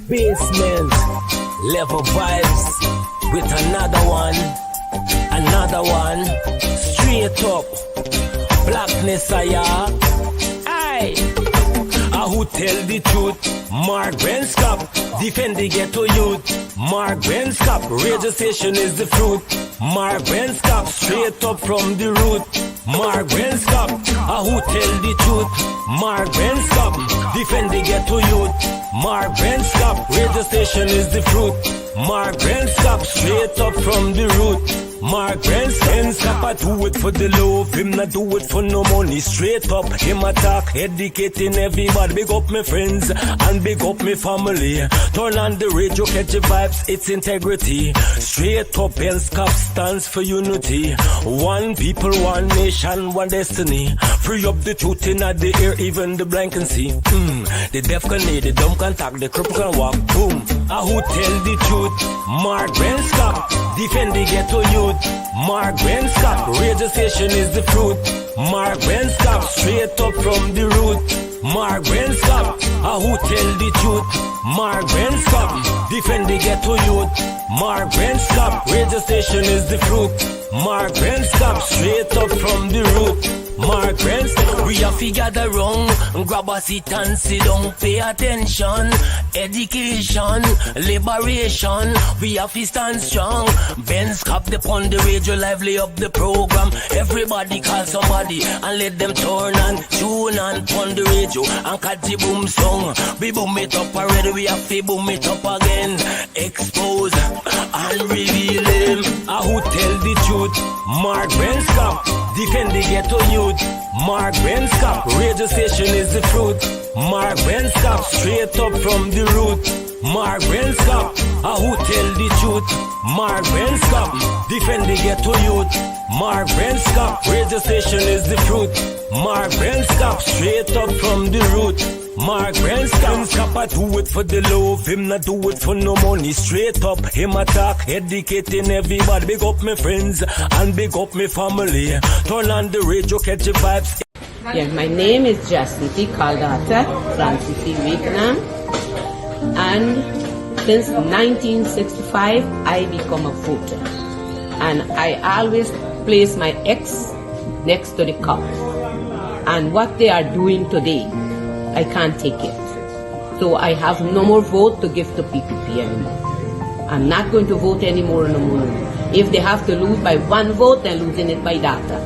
Basement, level vibes with another one, straight up, blackness aye. Who tell the truth? Mark Benskop, defend the ghetto youth. Mark Benskop, radio station is the fruit. Mark Benskop, straight up from the root. Mark Benskop, who tell the truth? Mark Benskop, defend the ghetto youth. Mark Benskop, radio station is the fruit. Mark Benskop, straight up from the root. Mark Benskop, I do it for the love, him not do it for no money. Straight up, him attack, educating everybody. Big up my friends and big up my family. Turn on the radio, catch the vibes, it's integrity. Straight up, Benskop stands for unity. One people, one nation, one destiny. Free up the truth in the air, even the blind can see. The deaf can hear, the dumb can talk, the cripple can walk. Boom. Who tell the truth? Mark Benskop, defend the ghetto youth. Mark Benskop, radio station is the fruit. Mark Benskop, straight up from the root. Mark Benskop, who tell the truth? Mark Benskop, defend the ghetto youth. Mark Benskop, radio station is the fruit. Mark Benskop, straight up from the root. Mark Benskop, we have to gather wrong, grab a seat and sit down, pay attention, education, liberation, we have to stand strong. Benskop upon the radio, lively up the program. Everybody call somebody and let them turn and tune and on the radio and catch the boom song. We boom it up already, we have to boom it up again. Expose and reveal him. Who tell the truth? Mark Benskop, defend the ghetto youth. Mark Benskop, radio station is the fruit. Mark Benskop, straight up from the root. Mark Benskop, who tell the truth? Mark Benskop, defend the ghetto youth. Mark Benskop, radio station is the fruit. Mark Benskop, straight up from the root. Mark Benskop, I do it for the love, him not do it for no money. Straight up, him attack, educating everybody. Big up my friends and big up my family. Turn on the radio, catch the vibes. Yeah, my name is Jacinty Caldata Francis Vietnam, and since 1965 I become a voter, and I always place my ex next to the cop, and what they are doing today, I can't take it. So I have no more vote to give to PPP anymore. I'm not going to vote anymore no more. If they have to lose by one vote, they're losing it by data.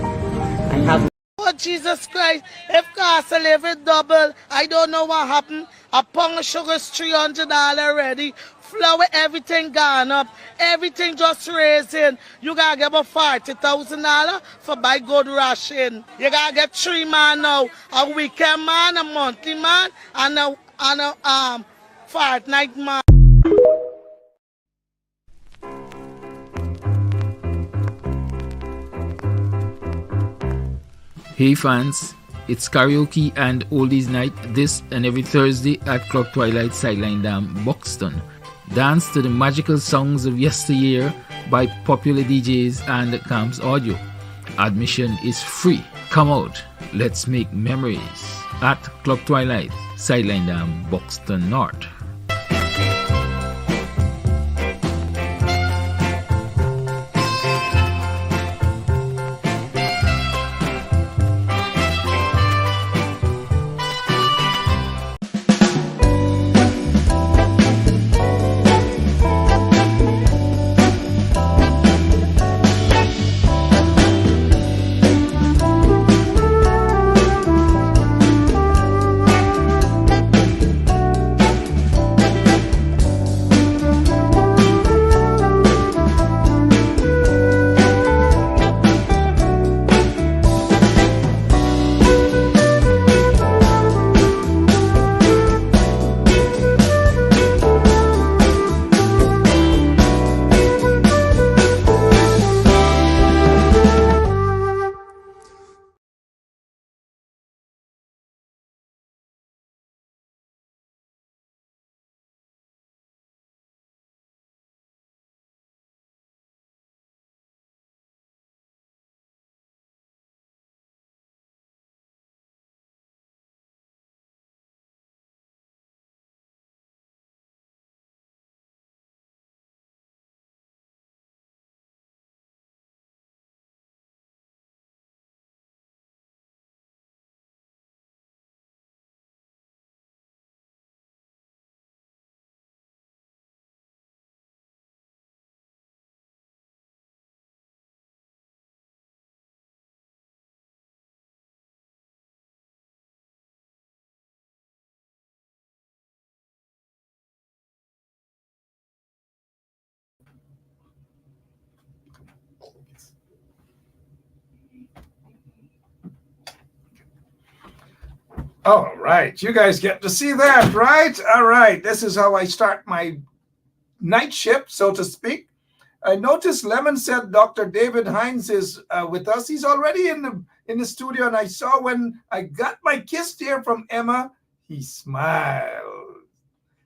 I have. Oh Jesus Christ, if cost of living double, I don't know what happened. A pound of sugar is $300 already. Flour, everything gone up. Everything just raising. You gotta get about $40,000 for buy good ration. You gotta get 3 man now. A weekend man, a monthly man, and a fortnight man. Hey fans, it's karaoke and oldies night this and every Thursday at Club Twilight Sideline Dam, Buxton. Dance to the magical songs of yesteryear by popular DJs and Camps Audio. Admission is free. Come out, let's make memories at Club Twilight Sideline Dam, Buxton North. All right, you guys get to see that, right? All right, this is how I start my night shift, so to speak. I noticed Lemon said Dr. David Hines is with us. He's already in the studio, and I saw when I got my kiss here from Emma, he smiled.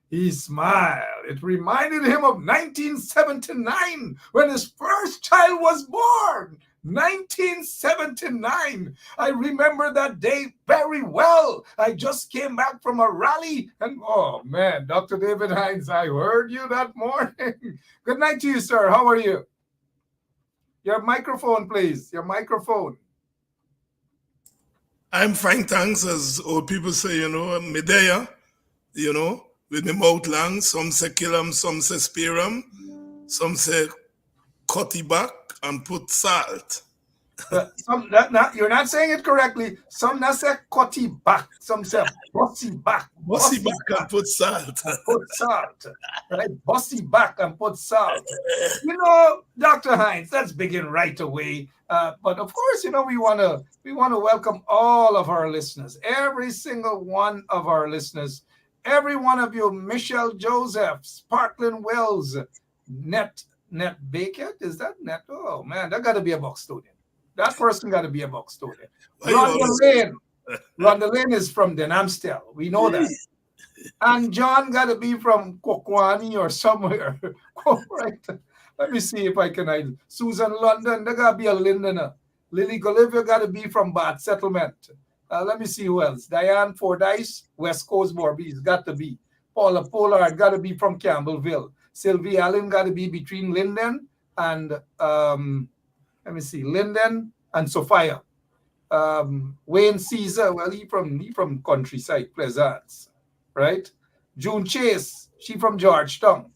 He smiled. It reminded him of 1979 when his first child was born. 1979. I remember that day very well. I just came back from a rally and oh man, Dr. David Hines, I heard you that morning. Good night to you, sir. How are you? Your microphone, please. Your microphone. I'm fine, thanks. As old people say, Medea, with the mouth long. Some say kill him, some say spear him, some say cut him back and put salt. You're not saying it correctly. Some not say cutty back. Some say bossy back. Bossy back and put salt. Put salt. Right? Bossy back and put salt. Dr. Hines, let's begin right away. But of course, we want to welcome all of our listeners, every single one of our listeners, every one of you, Michelle Joseph, Sparkling Wells, Net Baker. Is that Net? Oh man, that got to be a Bostonian. That person got to be a Bostonian. Rhonda Lane is from Denamstel. We know that. And John got to be from Kokwani or somewhere. Right. Let me see if I can. Susan London, there got to be a Lindoner. Lily Golivia got to be from Bath Settlement. Let me see who else. Diane Fordyce, West Coast Morbies, got to be. Paula Pollard got to be from Campbellville. Sylvie Allen got to be between Linden and, let me see, Linden and Sophia. Wayne Caesar, well, he from countryside, Pleasance, right? June Chase, she from Georgetown.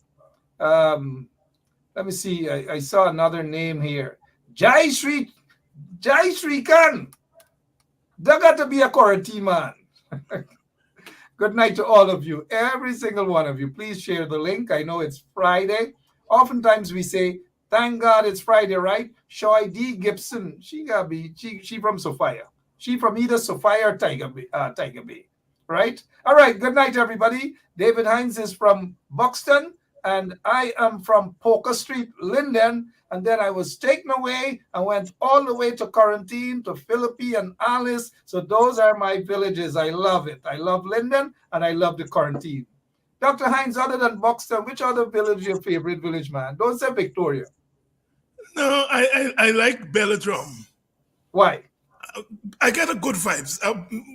Let me see, I saw another name here. Jai Sri Khan. There got to be a quarantine man. Good night to all of you, every single one of you. Please share the link. I know it's Friday. Oftentimes we say, thank God it's Friday, right? Shoy D. Gibson, she from Sophia. She from either Sophia or Tiger Bay, right? All right, good night, everybody. David Hines is from Buxton, and I am from Poker Street, Linden. And then I was taken away and went all the way to Quarantine, to Philippi and Alice. So those are my villages. I love it. I love Linden, and I love the Quarantine. Dr. Hines, other than Buxton, which other village is your favorite village, man? Don't say Victoria. No, I like Belladrum. Why? I get a good vibes.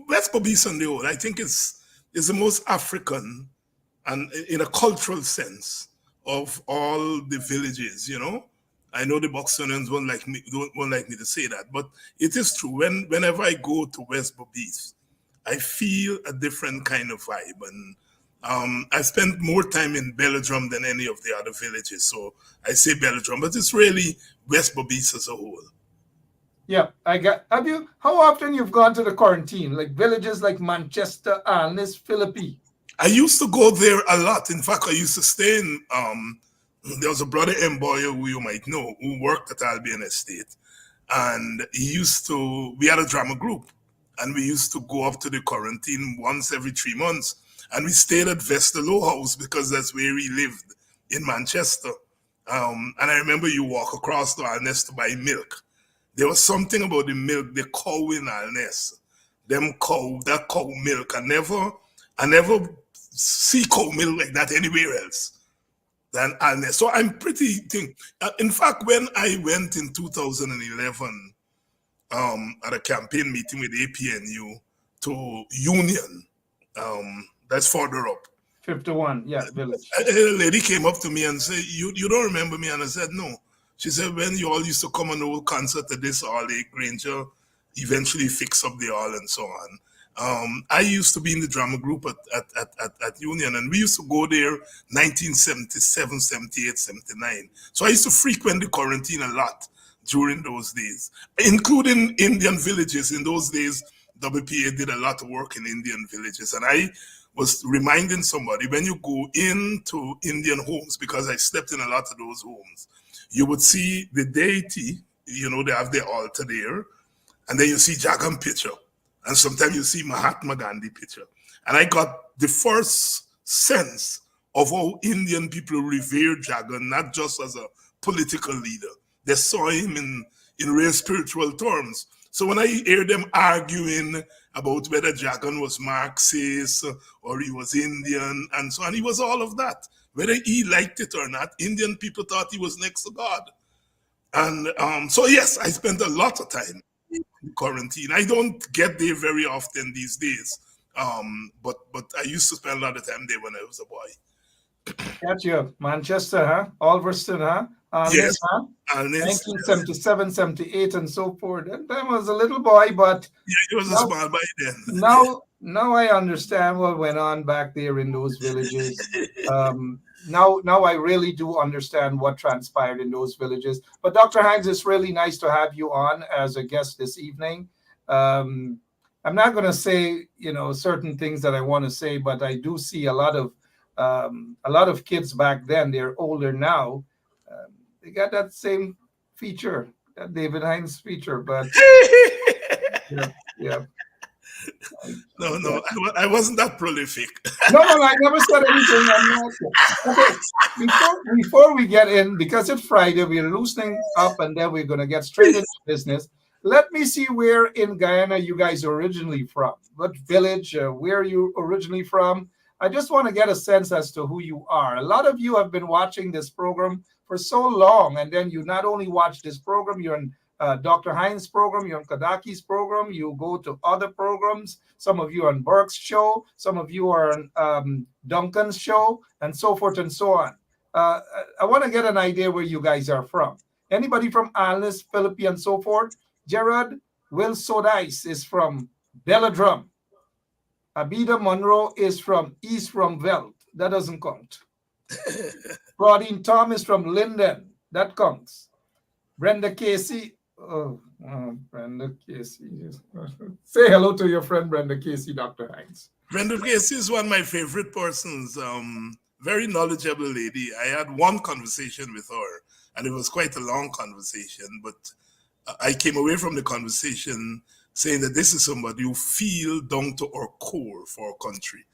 West Bobby on the whole, I think it's the most African and in a cultural sense of all the villages, I know the Buxtonians won't like me to say that, but it is true. Whenever I go to West Bobby's, I feel a different kind of vibe. And I spent more time in Belladrum than any of the other villages. So I say Belladrum, but it's really West Bobby's as a whole. Yeah, how often you've gone to the Quarantine, like villages like Manchester, Alness, Philippi? I used to go there a lot. In fact, I used to stay in, there was a brother M. Boyer who you might know, who worked at Albion Estate. And we had a drama group, and we used to go up to the Quarantine once every 3 months. And we stayed at Vestalo House because that's where we lived in Manchester. And I remember you walk across to Alness to buy milk. There was something about the milk, the cow in Alness, that cow milk. I never see cow milk like that anywhere else than Alness. So I'm pretty in fact, when I went in 2011 at a campaign meeting with APNU to Union, that's further up. 51, yeah, village. A lady came up to me and said, you don't remember me? And I said, no. She said, when you all used to come on the old concert at this All Lake Granger, eventually fix up the all and so on. I used to be in the drama group at Union, and we used to go there 1977, 78, 79. So I used to frequent the Quarantine a lot during those days, including Indian villages. In those days, WPA did a lot of work in Indian villages. And I was reminding somebody, when you go into Indian homes, because I slept in a lot of those homes, you would see the deity, they have their altar there, and then you see Jagam picture. And sometimes you see Mahatma Gandhi picture. And I got the first sense of how Indian people revere Jagan, not just as a political leader. They saw him in real spiritual terms. So when I hear them arguing about whether Jagan was Marxist or he was Indian and so on, he was all of that. Whether he liked it or not, Indian people thought he was next to God. And so yes, I spent a lot of time in quarantine. I don't get there very often these days. But I used to spend a lot of time there when I was a boy. Catch you. Manchester, huh? Alverston, huh? Yes. Huh? Alness, 1977, 78, and so forth. That time I was a little boy, but yeah, he was a small boy then. now I understand what went on back there in those villages. Now I really do understand what transpired in those villages. But Dr. Hines, it's really nice to have you on as a guest this evening. I'm not going to say certain things that I want to say, but I do see a lot of kids back then. They're older now. They got that same feature, that David Hines feature, but yeah. No, I wasn't that prolific. No, I never said anything. Okay, before we get in, because it's Friday, we're loosening up and then we're going to get straight into business. Let me see where in Guyana you guys are originally from. What village, where are you originally from? I just want to get a sense as to who you are. A lot of you have been watching this program for so long, and then you not only watch this program, you're in Dr. Hines' program, you're on Kadaki's program, you go to other programs. Some of you are on Burke's show, some of you are on Duncan's show, and so forth and so on. I want to get an idea where you guys are from. Anybody from Alice, Philippines, and so forth? Gerard Will Sodice is from Belladrum. Abida Monroe is from East Rumvelt. That doesn't count. Claudine Tom is from Linden. That counts. Brenda Casey. Brenda Casey. Say hello to your friend Brenda Casey, Dr. Hines. Brenda Casey is one of my favorite persons. Very knowledgeable lady. I had one conversation with her, and it was quite a long conversation, but I came away from the conversation saying that this is somebody who feel down to our core for our country.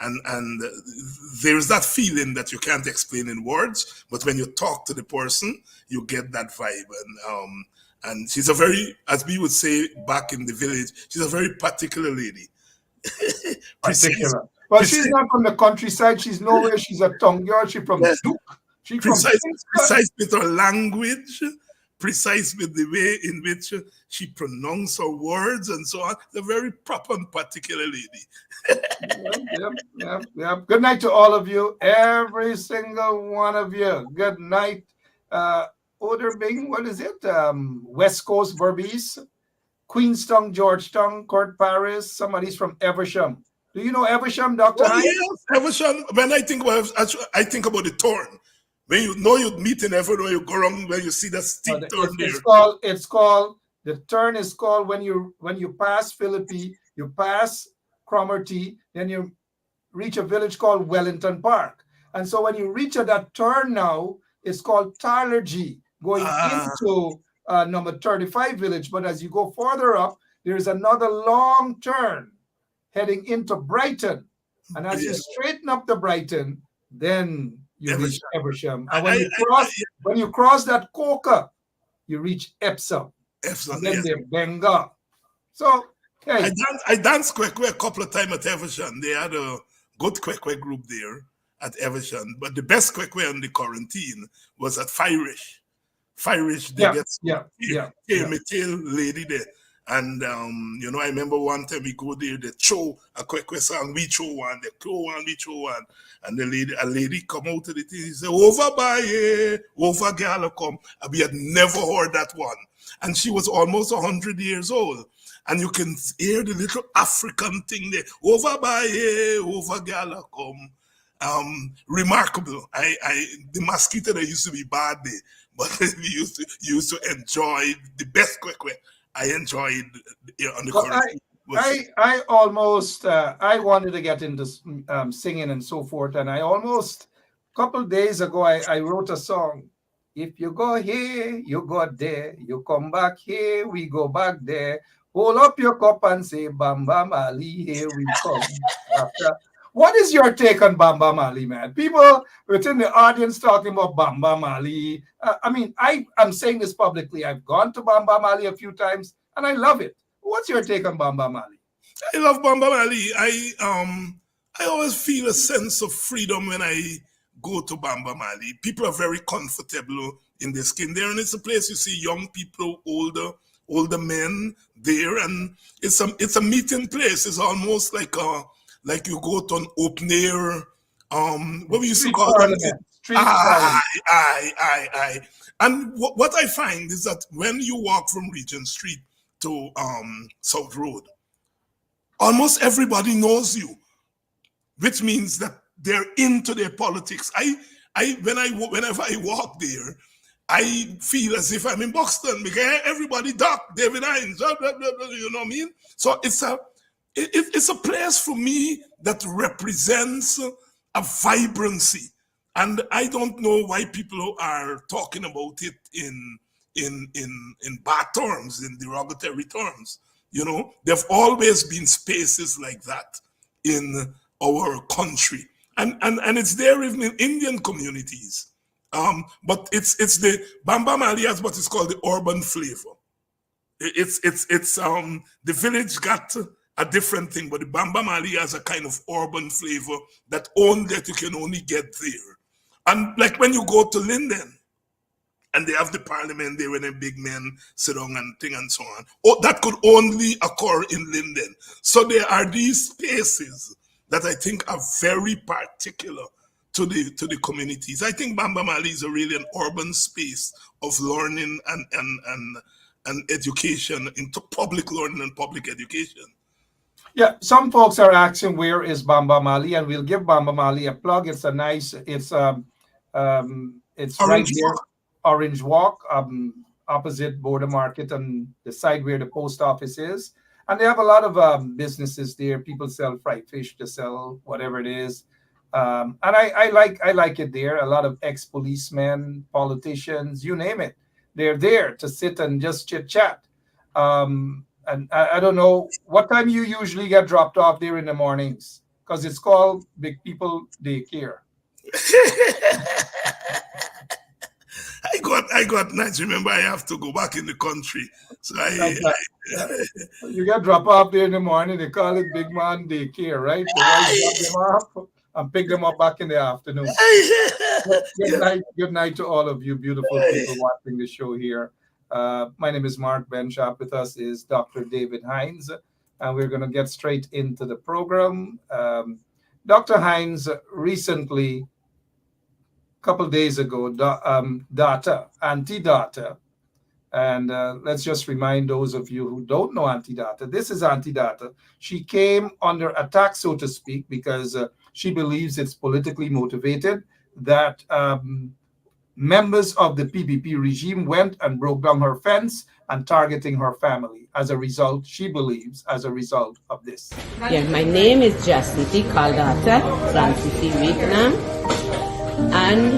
And there's that feeling that you can't explain in words, but when you talk to the person, you get that vibe. And she's a very, as we would say back in the village, she's a very particular lady. Particular. Well, she's not from the countryside. She's nowhere. She's a tongue girl. She's from Duke. She's precise with her language, precise with the way in which she pronounced her words and so on. A very proper and particular lady. Yep. Good night to all of you, every single one of you. Good night. Oderbing, what is it? West Coast Berbice, Queenstown, Georgetown, Court Paris. Somebody's from Eversham. Do you know Eversham, Dr. Hines? Yes, Eversham. When I think about I think about the Torn. When you know you're meeting everywhere you go around, when you see that steep turn there. It's called the turn is called when you pass Philippi, you pass Cromarty, then you reach a village called Wellington Park. And so when you reach at that turn now, it's called Tarlergy, going into number 35 village. But as you go further up, there's another long turn heading into Brighton. And as you straighten up the Brighton, then you reach Eversham. And when you cross that Coca, you reach Epsom. And then they're Benga. So, hey. I danced Kwekwe a couple of times at Eversham. They had a good Kwekwe group there at Eversham. But the best Kwekwe on the quarantine was at Firish. Firish, they get tail lady there. And, I remember one time we go there, they throw a Kwekwe song, we throw one, they throw one, we throw one. And a lady come out of the thing, she said, over by here, over girl come. And we had never heard that one. And she was almost 100 years old. And you can hear the little African thing there, over by here, over girl come. Remarkable. The mosquito that used to be bad there, but we used to enjoy the best Kwekwe. I enjoyed on the quarantine. I almost I wanted to get into singing and so forth, and I almost a couple days ago I wrote a song. If you go here, you go there. You come back here, we go back there. Hold up your cup and say, Bam Bam Ali, here we come. What is your take on Bam Bam Ali, man? People within the audience talking about Bam Bam Ali. I mean, I'm saying this publicly. I've gone to Bam Bam Ali a few times, and I love it. What's your take on Bam Bam Ali? I love Bamba Mali. I always feel a sense of freedom when I go to Bamba Mali. People are very comfortable in their skin there, and it's a place you see young people, older men there, and it's a meeting place. It's almost like you go to an open air what we used to call them. Aye. And what I find is that when you walk from Regent Street to South Road, almost everybody knows you, which means that they're into their politics. Whenever I walk there, I feel as if I'm in Boston because everybody duck David Hines, you know what I mean? So it's a place for me that represents a vibrancy, and I don't know why people are talking about it in bad terms, in derogatory terms. You know, there've always been spaces like that in our country, and it's there even in Indian communities. But it's the Bamba Mali has what is called the urban flavor. It's the village got a different thing, but the Bamba Mali has a kind of urban flavor that you can only get there. And like when you go to Linden, and they have the parliament there when the big men sit down and thing and so on. Oh, that could only occur in Linden. So there are these spaces that I think are very particular to the communities. I think Bamba Mali is really an urban space of learning and education, into public learning and public education. Yeah, some folks are asking where is Bamba Mali, and we'll give Bamba Mali a plug. It's it's right here. Orange Walk, opposite Border Market on the side where the post office is. And they have a lot of businesses there. People sell fried fish, to sell whatever it is. And I like it there. A lot of ex-policemen, politicians, you name it. They're there to sit and just chit-chat. And I don't know, what time you usually get dropped off there in the mornings? Because it's called Big People Daycare. I got nights. Remember, I have to go back in the country, so you get dropped off there in the morning. They call it Big Man Daycare, right? They drop them off and pick them up back in the afternoon. Good night to all of you beautiful people watching the show here. My name is Mark Benchop. With us is Dr. David Hines, and we're going to get straight into the program. Dr. Hines recently, couple of days ago, anti-data, and let's just remind those of you who don't know anti-data. This is anti-data. She came under attack, so to speak, because she believes it's politically motivated, that members of the PPP regime went and broke down her fence and targeting her family. As a result, she believes, as a result of this. Yeah, my name is Jacinti Caldata Francis Vietnam. And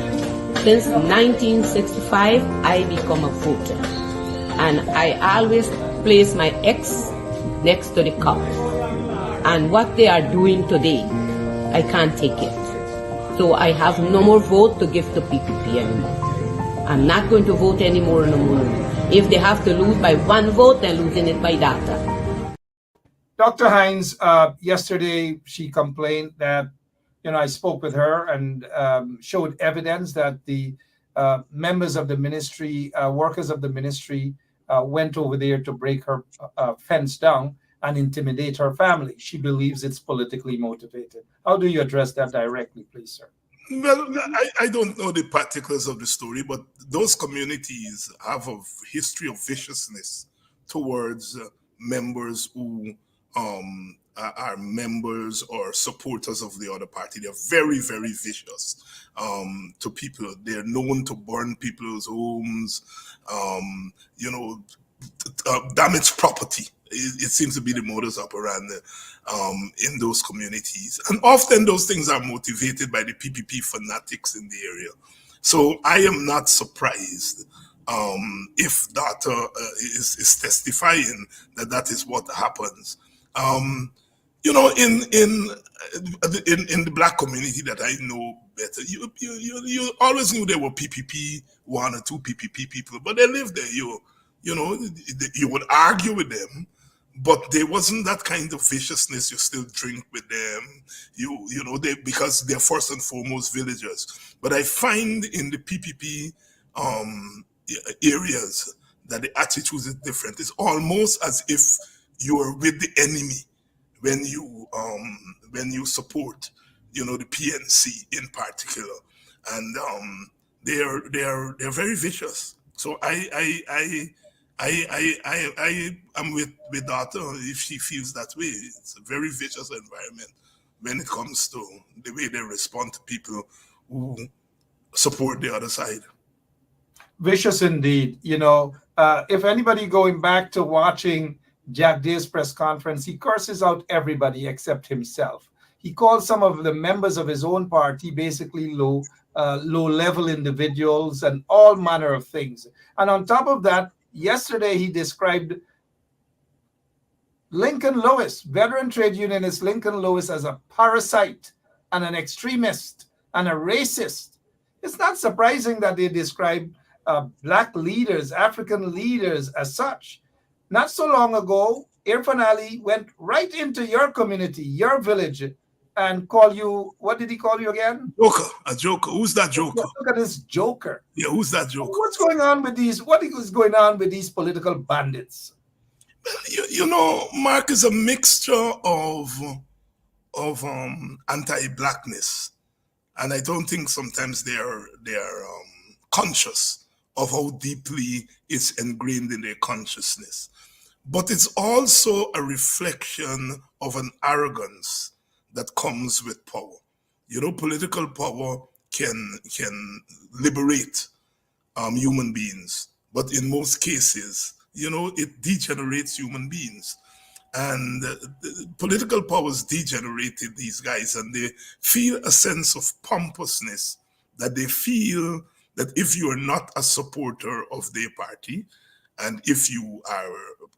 since 1965, I become a voter. And I always place my X next to the cup. And what they are doing today, I can't take it. So I have no more vote to give to PPP anymore. I'm not going to vote anymore no more. If they have to lose by one vote, they're losing it by data. Dr. Hines, yesterday she complained that, I spoke with her and showed evidence that the members of the ministry, workers of the ministry, went over there to break her fence down and intimidate her family. She believes it's politically motivated. How do you address that directly, please, sir? Well, I don't know the particulars of the story, but those communities have a history of viciousness towards members who are members or supporters of the other party. They're very, very vicious to people. They're known to burn people's homes, damage property. It seems to be the modus operandi in those communities. And often those things are motivated by the PPP fanatics in the area. So I am not surprised if daughter is testifying that that is what happens. You know, in the black community that I know better, you always knew there were PPP, one or two PPP people, but they lived there. You know, you would argue with them, but there wasn't that kind of viciousness. You still drink with them, you know, they, because they're first and foremost villagers. But I find in the PPP areas that the attitude is different. It's almost as if you are with the enemy when you support, you know, the PNC in particular, and they're very vicious. So I am with daughter if she feels that way. It's a very vicious environment when it comes to the way they respond to people who support the other side. Vicious indeed. You know, if anybody going back to watching Jack Day's press conference, he curses out everybody except himself. He calls some of the members of his own party basically low level individuals and all manner of things. And on top of that, yesterday he described Lincoln Lewis, veteran trade unionist Lincoln Lewis, as a parasite and an extremist and a racist. It's not surprising that they describe black leaders, African leaders as such. Not so long ago, Irfan Ali went right into your community, your village, and call you, what did he call you again? Joker, a joker. Who's that joker? Look at this joker. Yeah, who's that joker? What's going on with these, what is going on with these political bandits? You know, Mark is a mixture of anti-blackness, and I don't think sometimes they are conscious of how deeply it's ingrained in their consciousness. But it's also a reflection of an arrogance that comes with power. You know, political power can liberate human beings, but in most cases, you know, it degenerates human beings. And political powers degenerated these guys, and they feel a sense of pompousness, that they feel that if you are not a supporter of their party, and if you are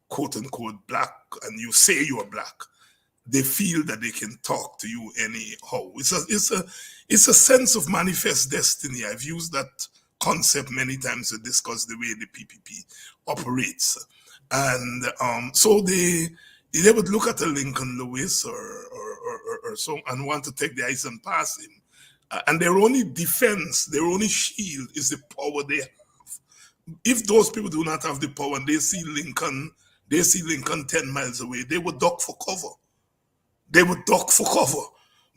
quote unquote black and you say you are black, they feel that they can talk to you anyhow. It's a sense of manifest destiny. I've used that concept many times to discuss the way the PPP operates. And so they would look at a Lincoln Lewis or so and want to take the ice and pass him. And their only defense, their only shield is the power they have. If those people do not have the power and they see Lincoln 10 miles away, they would duck for cover.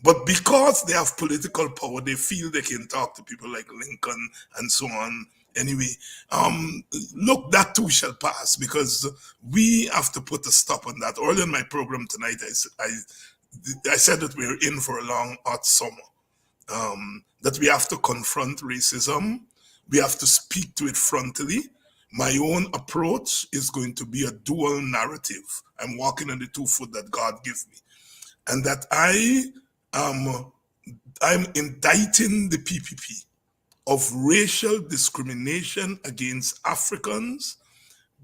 But because they have political power, they feel they can talk to people like Lincoln and so on. Anyway, look, that too shall pass, because we have to put a stop on that. Earlier in my program tonight, I said that we're in for a long, hot summer, that we have to confront racism. We have to speak to it frontally. My own approach is going to be a dual narrative. I'm walking on the 2 foot that God gives me. And that I'm indicting the PPP of racial discrimination against Africans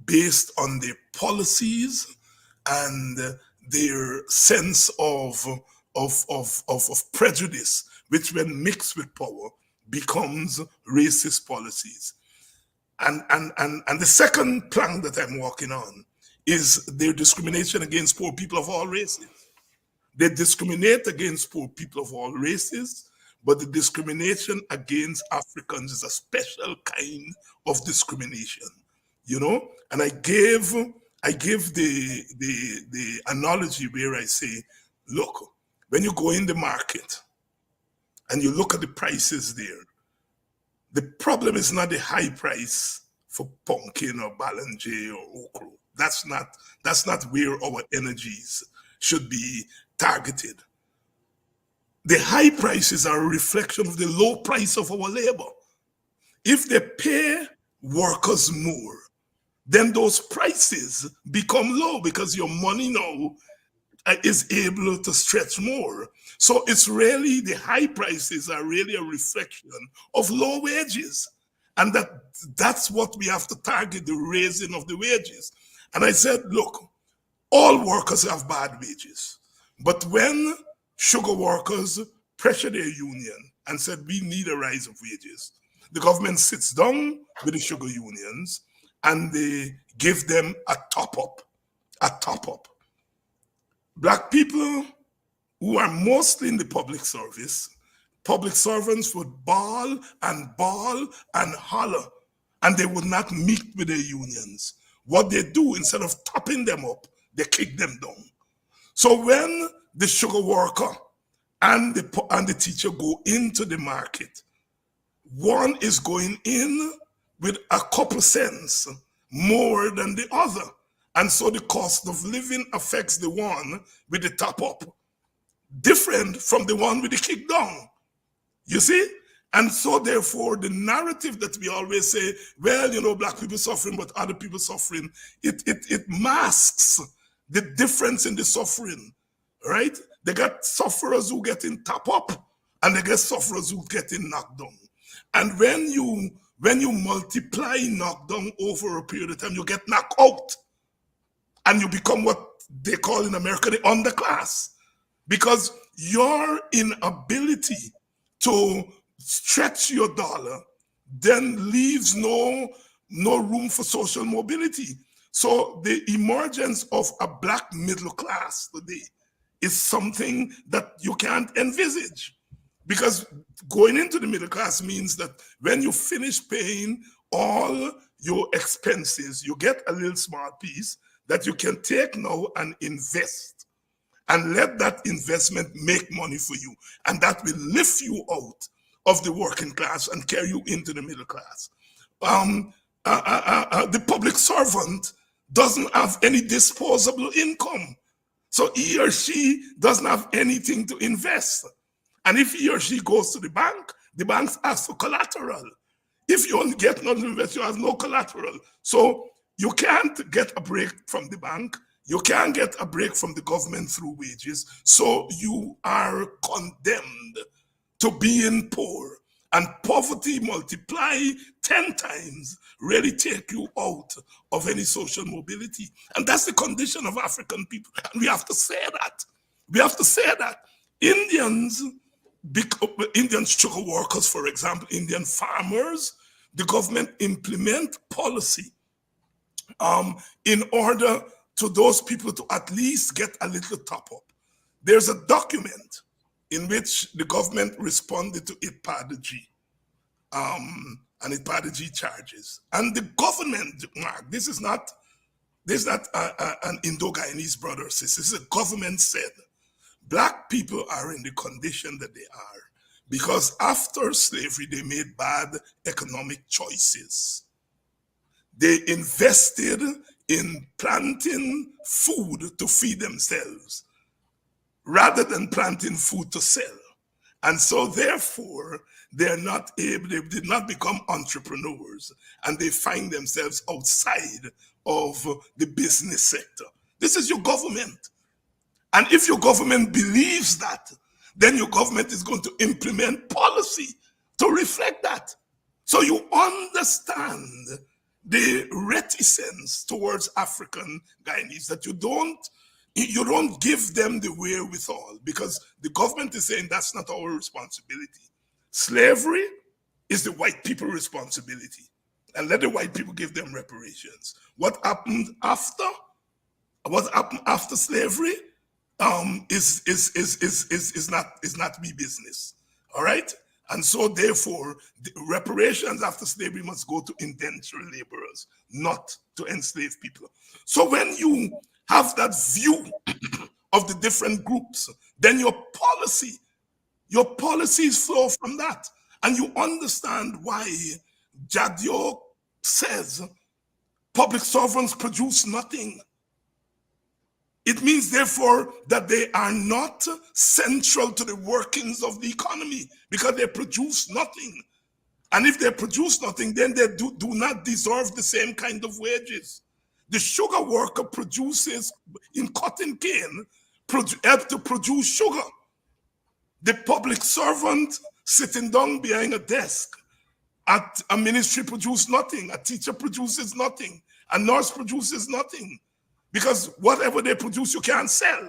based on their policies and their sense of prejudice, which when mixed with power becomes racist policies. And the second plank that I'm working on is their discrimination against poor people of all races. They discriminate against poor people of all races, but the discrimination against Africans is a special kind of discrimination, you know. And I give the analogy where I say, look, when you go in the market and you look at the prices there, the problem is not the high price for pumpkin or balanje or okra. That's not where our energies should be targeted. The high prices are a reflection of the low price of our labor. If they pay workers more, then those prices become low because your money now is able to stretch more. So it's really, the high prices are really a reflection of low wages. And that's what we have to target, the raising of the wages. And I said, look, all workers have bad wages. But when sugar workers pressure their union and said, we need a rise of wages, the government sits down with the sugar unions and they give them a top-up. Black people who are mostly in the public service, public servants would bawl and holler, and they would not meet with their unions. What they do, instead of topping them up, they kick them down. So when the sugar worker and the teacher go into the market, one is going in with a couple cents more than the other. And so the cost of living affects the one with the top up, different from the one with the kick down. You see? And so therefore, the narrative that we always say, well, you know, black people suffering, but other people suffering, it masks the difference in the suffering, right? They got sufferers who get in top up, and they get sufferers who get in knocked down. And when you multiply knockdown over a period of time, you get knocked out. And you become what they call in America the underclass. Because your inability to stretch your dollar then leaves no room for social mobility. So the emergence of a black middle class today is something that you can't envisage. Because going into the middle class means that when you finish paying all your expenses, you get a little small piece that you can take now and invest, and let that investment make money for you. And that will lift you out of the working class and carry you into the middle class. The public servant doesn't have any disposable income. So he or she doesn't have anything to invest. And if he or she goes to the banks ask for collateral. If you only get nothing to invest, you have no collateral. So you can't get a break from the bank. You can't get a break from the government through wages. So you are condemned to being poor. And poverty multiply 10 times really take you out of any social mobility. And that's the condition of African people. And we have to say that. We have to say that. Indian sugar workers, for example, Indian farmers, the government implement policy in order to those people to at least get a little top up. There's a document in which the government responded to IPADG and IPADG charges. And the government, Mark, this is not an Indo-Guyanese brother or sister. This is a government said, black people are in the condition that they are because after slavery, they made bad economic choices. They invested in planting food to feed themselves rather than planting food to sell. And so therefore, they're not able, they did not become entrepreneurs, and they find themselves outside of the business sector. This is your government. And if your government believes that, then your government is going to implement policy to reflect that. So you understand the reticence towards African Guyanese, that you don't give them the wherewithal, because the government is saying that's not our responsibility. Slavery is the white people's responsibility, and let the white people give them reparations. What happened after slavery is not me business. All right. And so therefore, the reparations after slavery must go to indentured laborers, not to enslaved people. So when you have that view of the different groups, then your policies flow from that. And you understand why Jadyo says public servants produce nothing. It means, therefore, that they are not central to the workings of the economy because they produce nothing. And if they produce nothing, then they do not deserve the same kind of wages. The sugar worker produces, in cotton cane, help to produce sugar. The public servant sitting down behind a desk A ministry produces nothing. A teacher produces nothing. A nurse produces nothing. Because whatever they produce, you can't sell.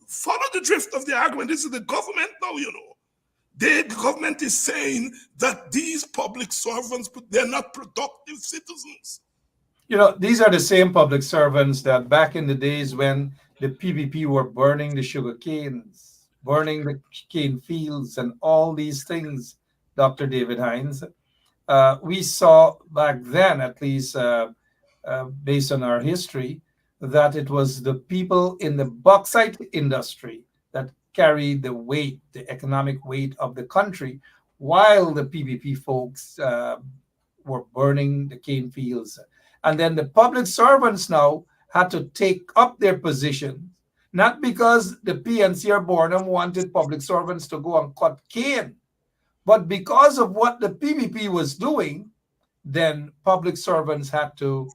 Follow the drift of the argument. This is the government now, you know. The government is saying that these public servants, they're not productive citizens. You know, these are the same public servants that back in the days when the PPP were burning the sugar canes, burning the cane fields, and all these things, Dr. David Hines. We saw back then, at least based on our history, that it was the people in the bauxite industry that carried the weight, the economic weight of the country, while the PPP folks were burning the cane fields. And then the public servants now had to take up their position, not because the PNC or Bornham wanted public servants to go and cut cane, but because of what the PPP was doing, then public servants had to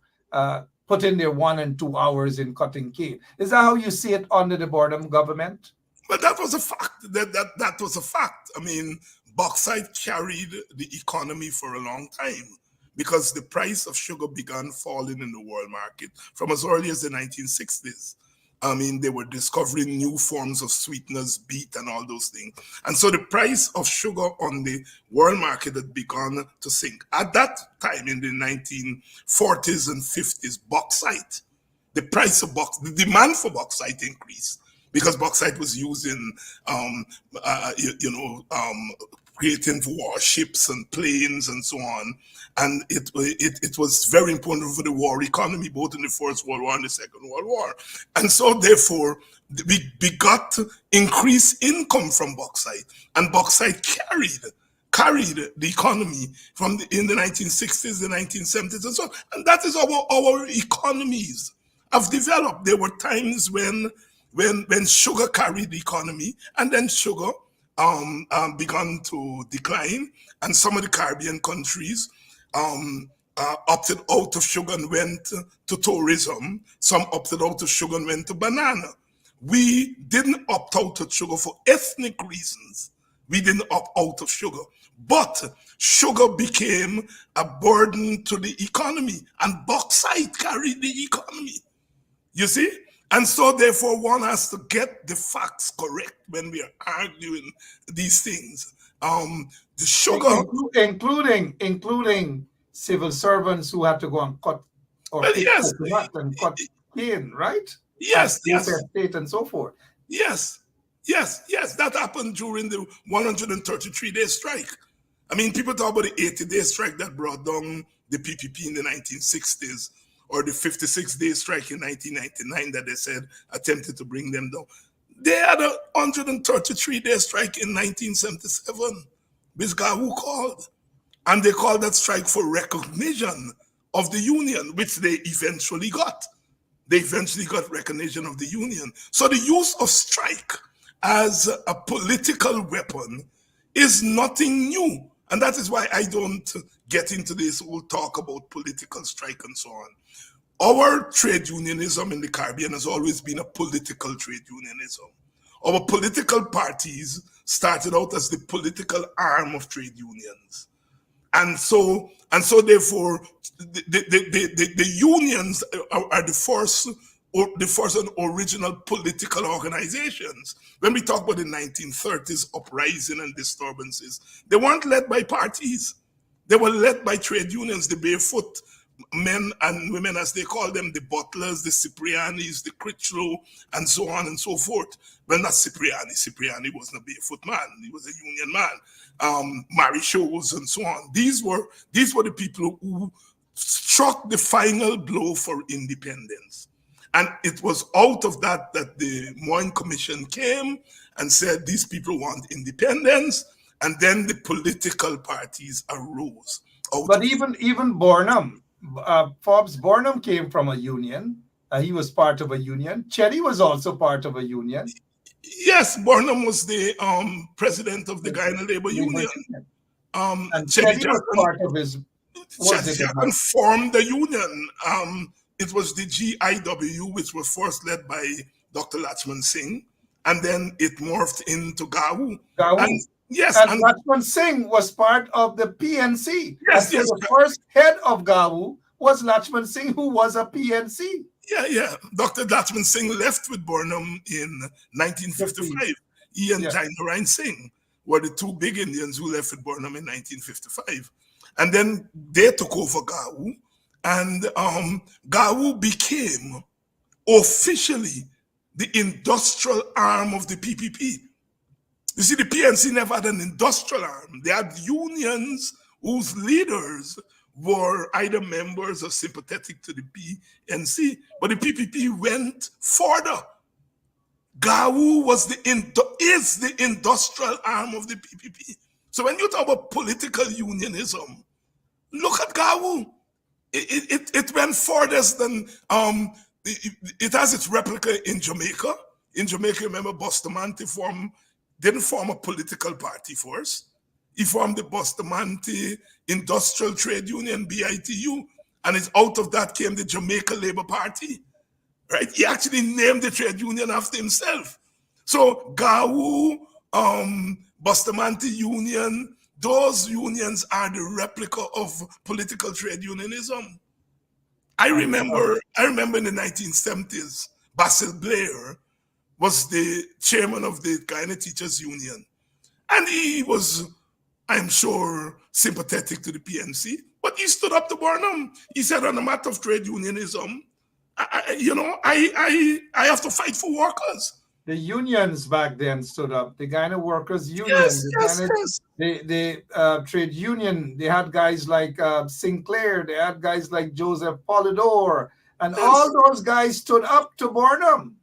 put in their 1 and 2 hours in cutting cane. Is that how you see it under the Bornham government? But that was a fact. That was a fact. I mean, bauxite carried the economy for a long time because the price of sugar began falling in the world market from as early as the 1960s. I mean, they were discovering new forms of sweeteners, beet, and all those things. And so the price of sugar on the world market had begun to sink. At that time, in the 1940s and 50s, bauxite, the price of the demand for bauxite increased because bauxite was used in, creating warships and planes and so on. And it was very important for the war economy, both in the First World War and the Second World War. And so therefore, we got increased income from bauxite, and bauxite carried the economy in the 1960s, the 1970s, and so on. And that is how our economies have developed. There were times when sugar carried the economy, and then sugar began to decline, and some of the Caribbean countries opted out of sugar and went to tourism. Some opted out of sugar and went to banana. We didn't opt out of sugar for ethnic reasons. We didn't opt out of sugar. But sugar became a burden to the economy, and bauxite carried the economy. You see? And so therefore one has to get the facts correct when we are arguing these things. The sugar, including civil servants who had to go and cut or pick coconut and cut cane, right? Yes, yes. State and so forth. Yes. That happened during the 133-day strike. I mean, people talk about the 80-day strike that brought down the PPP in the 1960s, or the 56-day strike in 1999 that they said attempted to bring them down. They had a 133-day strike in 1977, which Gawu called. And they called that strike for recognition of the union, which they eventually got. They eventually got recognition of the union. So the use of strike as a political weapon is nothing new. And that is why I don't get into this whole talk about political strike and so on. Our trade unionism in the Caribbean has always been a political trade unionism. Our political parties started out as the political arm of trade unions. And so therefore, the unions are the first and original political organizations. When we talk about the 1930s uprising and disturbances, they weren't led by parties. They were led by trade unions, the barefoot men and women, as they call them, the butlers, the Ciprianis, the Critchlow, and so on and so forth. Well, not Cipriani. Cipriani wasn't a barefoot man. He was a union man. Marichaux and so on. These were the people who struck the final blow for independence. And it was out of that the Moyne Commission came and said these people want independence, and then the political parties arose. But even Bornham, Forbes Bornham came from a union. He was part of a union. Chetty was also part of a union. Yes, Bornham was the president of the Guyana Labor Union. And Chetty was part of his... Chetty formed the union. It was the GIW, which was first led by Dr. Lachman Singh, and then it morphed into GAWU. Yes, And and Lakshman Singh was part of the PNC. yes, And so yes, the first head of GAU was Lakshman Singh, who was a PNC. yeah. Dr. Dachman Singh left with Burnham in 50. 1955. He and Yeah. Jainarayan Singh were the two big Indians who left with Burnham in 1955. And then they took over GAU, and GAU became officially the industrial arm of the PPP. You see, the PNC never had an industrial arm. They had unions whose leaders were either members or sympathetic to the PNC, but the PPP went further. GAU is the industrial arm of the PPP. So when you talk about political unionism, look at GAU. It went furthest than it has its replica in Jamaica. In Jamaica, remember Bustamante didn't form a political party first. He formed the Bustamante Industrial Trade Union, BITU, and it's out of that came the Jamaica Labour Party. Right? He actually named the trade union after himself. So GAU, Bustamante Union, those unions are the replica of political trade unionism. I remember in the 1970s, Basil Blair was the chairman of the Guyanese Teachers Union. And he was, I'm sure, sympathetic to the PNC, but he stood up to Burnham. He said, on the matter of trade unionism, I have to fight for workers. The unions back then stood up. The Guyana Workers Union, Yes. the trade union. They had guys like Sinclair. They had guys like Joseph Polidor, and all those guys stood up to Burnham.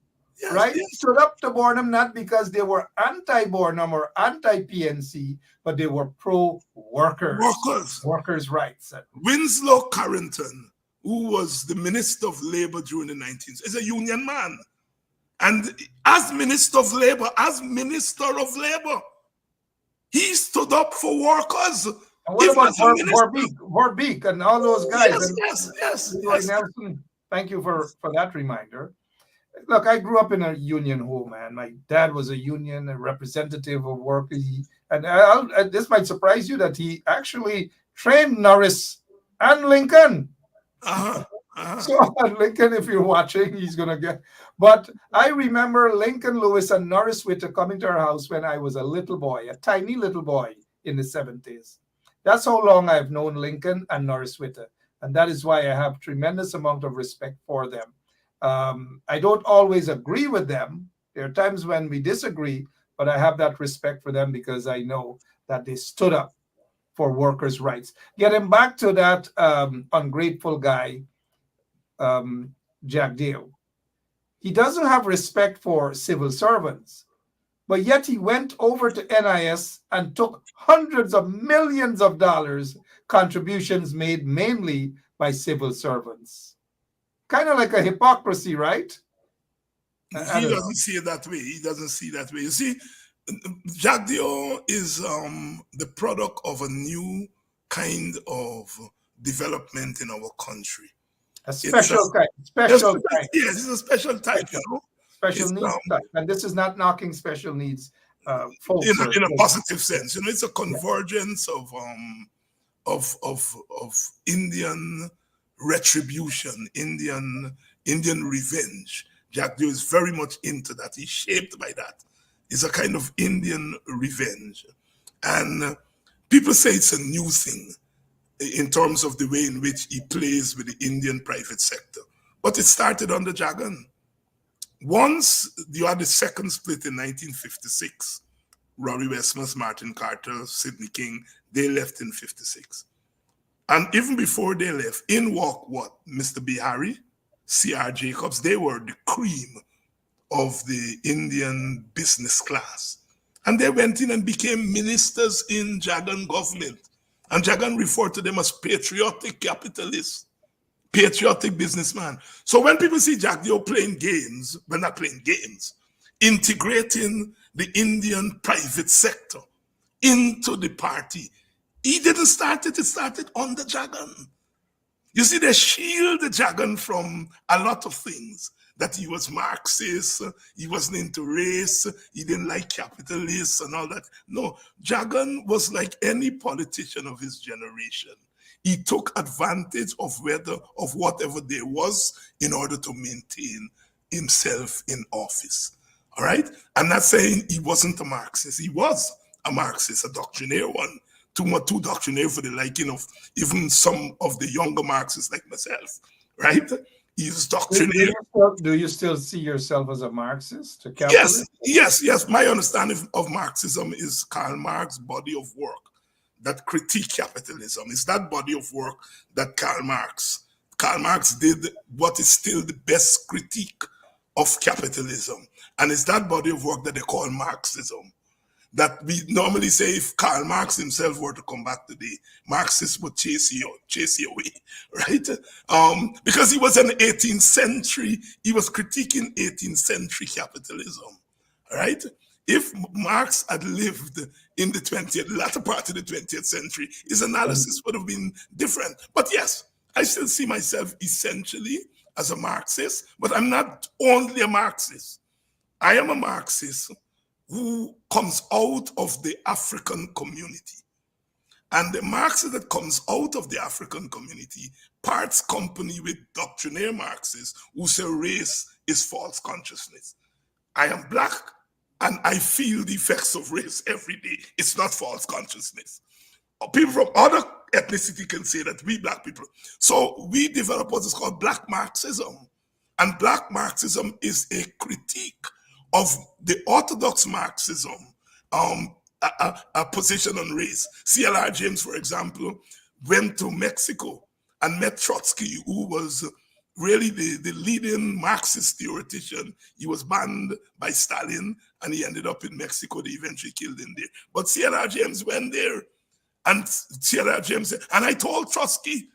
Right? Yes. Stood up to Burnham not because they were anti-Burnham or anti-PNC, but they were pro-workers. Workers' rights. Winslow Carrington, who was the Minister of Labor during the 19th, is a union man. And as Minister of Labor, he stood up for workers. And what about Verbeek and all those guys? Yes. Nelson, thank you for that reminder. Look, I grew up in a union home, man. My dad was a union, a representative of workers. And this might surprise you that he actually trained Norris and Lincoln. So Lincoln, if you're watching, he's going to get... But I remember Lincoln Lewis and Norris Witter coming to our house when I was a little boy, a tiny little boy in the 70s. That's how long I've known Lincoln and Norris Witter. And that is why I have tremendous amount of respect for them. I don't always agree with them. There are times when we disagree, but I have that respect for them because I know that they stood up for workers' rights. Getting back to that ungrateful guy, Jack Dale. He doesn't have respect for civil servants, but yet he went over to NIS and took hundreds of millions of dollars contributions made mainly by civil servants. Kind of like a hypocrisy, right? He doesn't see it that way. You see, Jack Dale is the product of a new kind of development in our country. A special type. Yes, it's a special type, Special needs type. And this is not knocking special needs folks. In a positive sense. It's a convergence of Indian retribution, Indian revenge. Jack Dale is very much into that. He's shaped by that. It's a kind of Indian revenge. And people say it's a new thing in terms of the way in which he plays with the Indian private sector. But it started under Jagan. Once you had the second split in 1956, Rory Westmus, Martin Carter, Sidney King, they left in 56. And even before they left, in walked what? Mr. Bihari, C.R. Jacobs. They were the cream of the Indian business class. And they went in and became ministers in Jagan government. And Jagan referred to them as patriotic capitalists, patriotic businessman. So when people see Jack Dale playing games, we're not playing games, integrating the Indian private sector into the party, he didn't start it, it started under Jagan. You see, they shield the Jagan from a lot of things that he was Marxist, he wasn't into race, he didn't like capitalists and all that. No, Jagan was like any politician of his generation. He took advantage of whatever there was in order to maintain himself in office. All right? I'm not saying he wasn't a Marxist. He was a Marxist, a doctrinaire one. Too doctrinaire for the liking of even some of the younger Marxists like myself. Right? He's doctrinaire. Do you still see yourself as a Marxist, a Yes, capitalist? yes. My understanding of Marxism is Karl Marx's body of work that critique capitalism. It's that body of work that Karl Marx did what is still the best critique of capitalism. And it's that body of work that they call Marxism. That we normally say if Karl Marx himself were to come back today, Marxists would chase you away, right? Because he was in the 18th century, he was critiquing 18th century capitalism, right? If Marx had lived in the latter part of the 20th century, his analysis would have been different. But yes, I still see myself essentially as a Marxist, but I'm not only a Marxist. I am a Marxist who comes out of the African community. And the Marxist that comes out of the African community parts company with doctrinaire Marxists who say race is false consciousness. I am black and I feel the effects of race every day. It's not false consciousness. People from other ethnicity can say that we black people. So we develop what is called black Marxism. And black Marxism is a critique of the orthodox Marxism, a position on race. C.L.R. James, for example, went to Mexico and met Trotsky, who was really the leading Marxist theoretician. He was banned by Stalin, and he ended up in Mexico. They eventually killed him there. But C.L.R. James went there, and C.L.R. James said, and I told Trotsky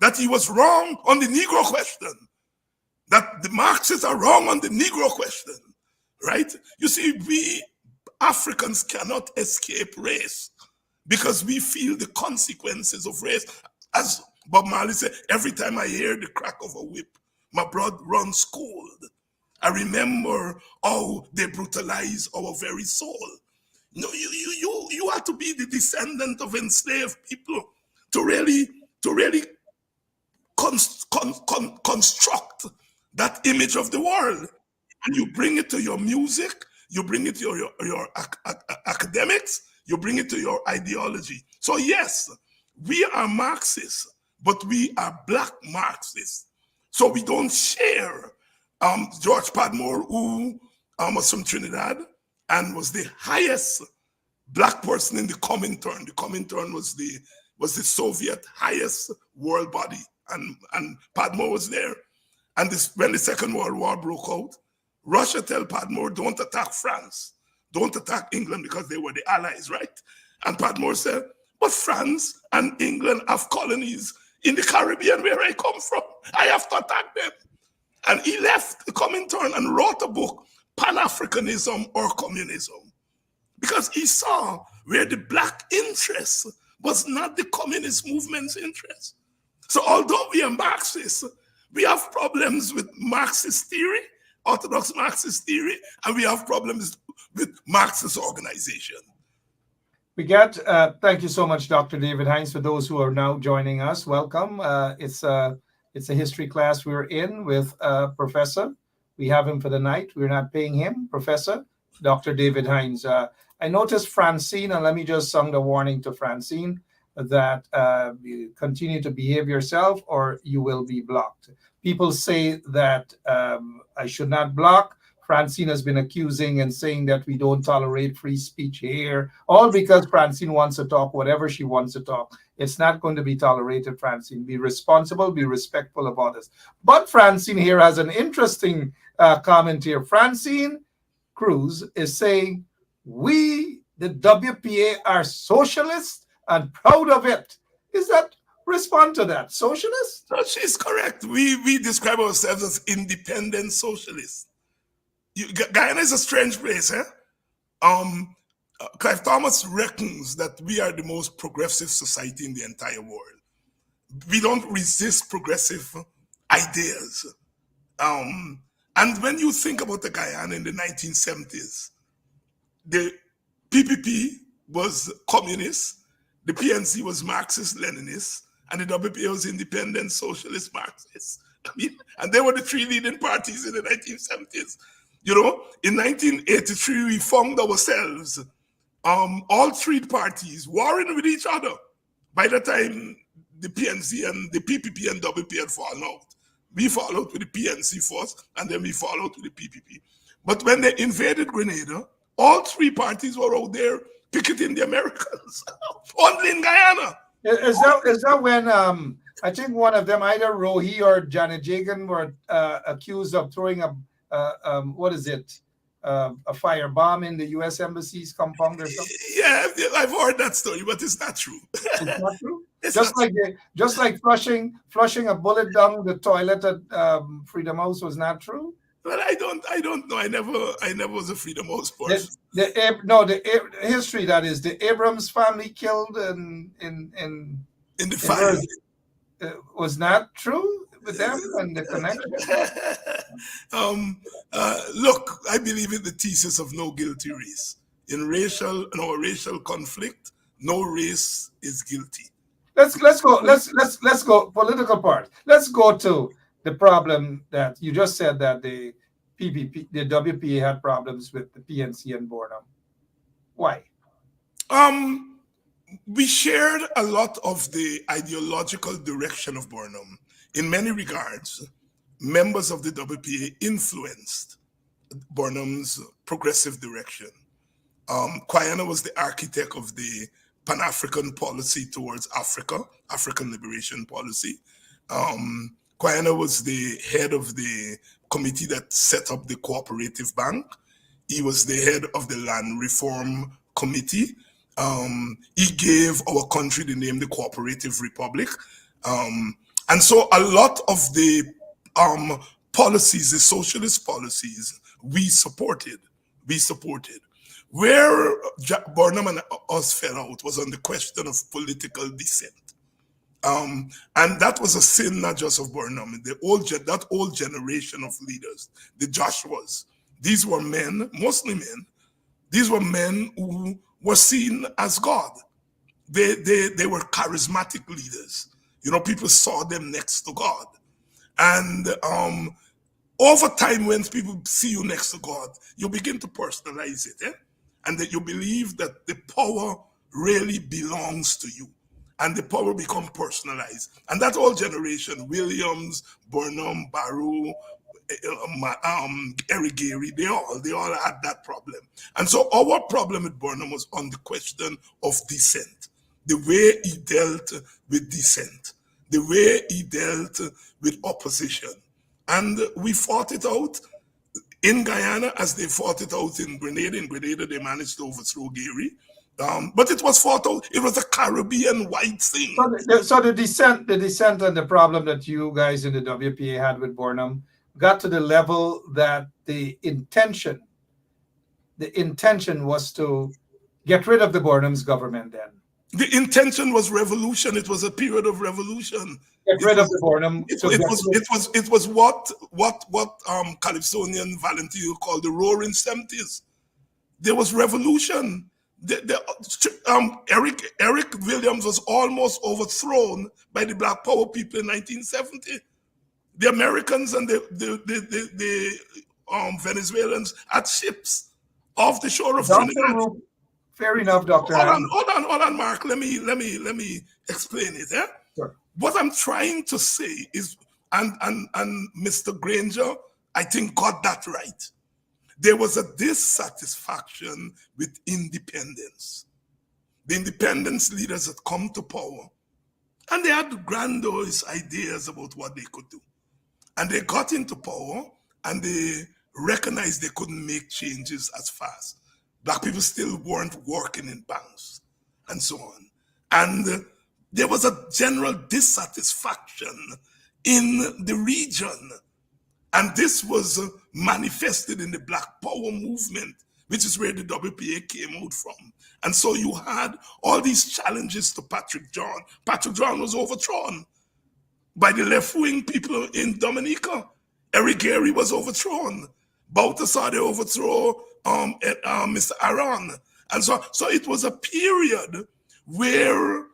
that he was wrong on the Negro question, that the Marxists are wrong on the Negro question, right? You see, we Africans cannot escape race because we feel the consequences of race. As Bob Marley said, every time I hear the crack of a whip, my blood runs cold. I remember how they brutalize our very soul. No, you have to be the descendant of enslaved people to really construct that image of the world. And you bring it to your music, you bring it to your academics, you bring it to your ideology. So yes, we are Marxists, but we are black Marxists. So we don't share George Padmore, who was from Trinidad and was the highest black person in the Comintern. The Comintern was the Soviet highest world body, and Padmore was there. And when the Second World War broke out, Russia tell Padmore, don't attack France, don't attack England, because they were the allies, right? And Padmore said, but France and England have colonies in the Caribbean where I come from. I have to attack them. And he left the Comintern and wrote a book, Pan-Africanism or Communism, because he saw where the black interest was not the communist movement's interest. So although we are Marxists, we have problems with Marxist theory, orthodox Marxist theory, and we have problems with Marxist organization. We get, thank you so much, Dr. David Hines. For those who are now joining us, welcome. It's a history class we're in with a professor. We have him for the night. We're not paying him, Professor Dr. David Hines. I noticed Francine, and let me just sound a warning to Francine that you continue to behave yourself or you will be blocked. People say that I should not block. Francine has been accusing and saying that we don't tolerate free speech here, all because Francine wants to talk whatever she wants to talk. It's not going to be tolerated, Francine. Be responsible, be respectful of others. But Francine here has an interesting comment here. Francine Cruz is saying, we, the WPA, are socialists and proud of it. Is that, respond to that, socialist? No, she's correct. We describe ourselves as independent socialists. Guyana is a strange place, eh? Clive Thomas reckons that we are the most progressive society in the entire world. We don't resist progressive ideas. And when you think about the Guyana in the 1970s, the PPP was communist, the PNC was Marxist Leninist, and the WPA was independent socialist Marxist. I mean, and they were the three leading parties in the 1970s. You know, in 1983, we found ourselves, all three parties warring with each other. By the time the PNC and the PPP and WPA had fallen out, we fall out with the PNC first, and then we fall out with the PPP. But when they invaded Grenada, all three parties were out there picketing the Americans, only in Guyana. Is that when I think one of them, either Rohi or Janet Jagan, were accused of throwing a firebomb in the U.S. Embassy's compound or something? Yeah, I've heard that story, but it's not true. It's not true. Just like flushing a bullet down the toilet at Freedom House was not true. Well, I don't know. I never was a Freedom House person. The history, that is, the Abrams family killed in the fire. Was not true with them and the connection. Look, I believe in the thesis of no guilty race. In our racial conflict, no race is guilty. Let's go political part. Let's go to the problem that you just said, that the WPA had problems with the PNC and Burnham. Why? We shared a lot of the ideological direction of Burnham. In many regards, members of the WPA influenced Burnham's progressive direction. Guyana was the architect of the Pan-African policy towards Africa, African liberation policy. Guyana was the head of the committee that set up the Cooperative Bank. He was the head of the Land Reform Committee. He gave our country the name the Cooperative Republic. And so a lot of the policies, the socialist policies, we supported. Where Burnham and us fell out was on the question of political dissent. And that was a sin not just of Burnham, that old generation of leaders, the Joshuas. These were men, mostly men. These were men who were seen as God. They were charismatic leaders. You know, people saw them next to God. And over time, when people see you next to God, you begin to personalize it, and that you believe that the power really belongs to you, and the power become personalized. And that whole generation, Williams, Burnham, Barrow, Eric Gary, they all had that problem. And so our problem with Burnham was on the question of dissent, the way he dealt with dissent, the way he dealt with opposition. And we fought it out in Guyana as they fought it out in Grenada. In Grenada, they managed to overthrow Gary. But it was fought out. It was a Caribbean-wide thing. So the dissent and the problem that you guys in the WPA had with Burnham got to the level that the intention was to get rid of the Burnham's government then. The intention was revolution. It was a period of revolution. Get rid of the Burnham. It was what Calypsonian Valentine called the Roaring 70s. There was revolution. Eric Williams was almost overthrown by the Black Power people in 1970. The Americans and the Venezuelans had ships off the shore of Trinidad. Fair enough, Dr. Hold on, Mark. Let me explain it. Sure. What I'm trying to say is, and Mr. Granger, I think, got that right. There was a dissatisfaction with independence. The independence leaders had come to power, and they had grandiose ideas about what they could do. And they got into power, and they recognized they couldn't make changes as fast. Black people still weren't working in banks, and so on. And there was a general dissatisfaction in the region. And this was manifested in the Black Power movement, which is where the WPA came out from. And so you had all these challenges to Patrick John. Patrick John was overthrown by the left-wing people in Dominica. Eric Gary was overthrown. Balthasar, they overthrow Mr. Aaron. And so it was a period where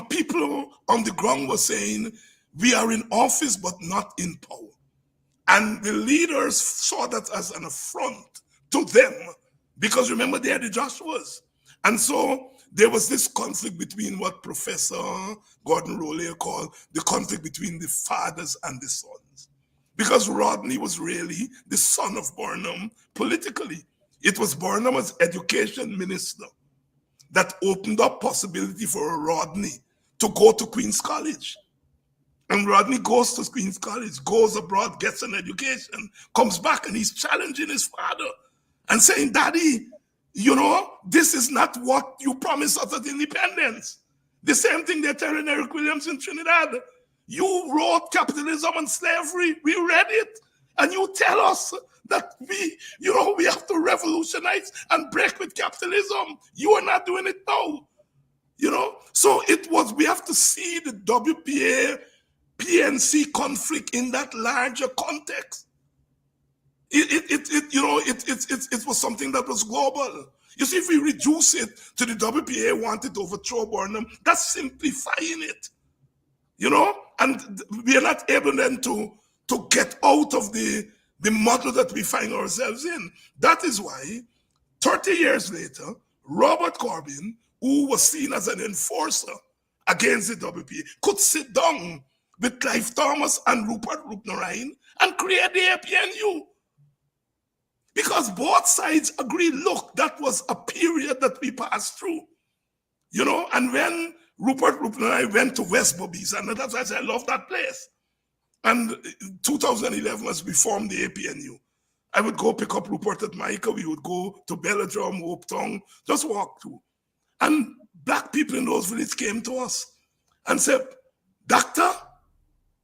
people on the ground were saying, we are in office but not in power. And the leaders saw that as an affront to them, because remember, they are the Joshuas. And so there was this conflict between what Professor Gordon Rollier called the conflict between the fathers and the sons. Because Rodney was really the son of Burnham politically. It was Burnham as education minister that opened up possibility for Rodney to go to Queen's College. And Rodney goes to Queen's College, goes abroad, gets an education, comes back, and he's challenging his father and saying, Daddy, you know, this is not what you promised us at independence. The same thing they're telling Eric Williams in Trinidad. You wrote Capitalism and Slavery, we read it, and you tell us that we have to revolutionize and break with capitalism. You are not doing it now. You know, so we have to see the WPA PNC conflict in that larger context. It was something that was global. You see, if we reduce it to the WPA wanted to overthrow Burnham, that's simplifying it. You know, and we are not able then to get out of the model that we find ourselves in. That is why 30 years later, Robert Corbyn, who was seen as an enforcer against the WPA, could sit down with Clive Thomas and Rupert Rupnarine and create the APNU. Because both sides agreed, look, that was a period that we passed through. You know, and when Rupert Rupnarine went to West Bobbies, and that's why I said I love that place. And 2011, as we formed the APNU, I would go pick up Rupert at Micah, we would go to Belladrum, Hope Town, just walk through. And black people in those villages came to us and said, Doctor,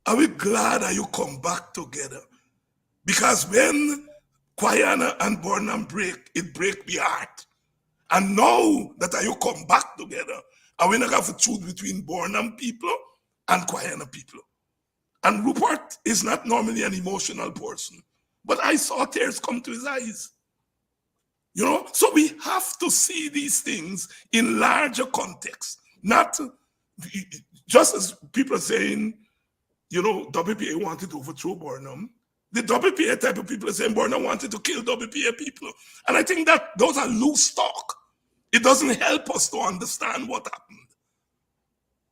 are we glad that you come back together? Because when Guyana and Burnham break, it break the heart. And now that you come back together, and we not have to choose between Burnham people and Guyana people. And Rupert is not normally an emotional person, but I saw tears come to his eyes. You know, so we have to see these things in larger context, not just as people are saying, you know, WPA wanted to overthrow Burnham. The WPA type of people are saying Burnham wanted to kill WPA people. And I think that those are loose talk. It doesn't help us to understand what happened.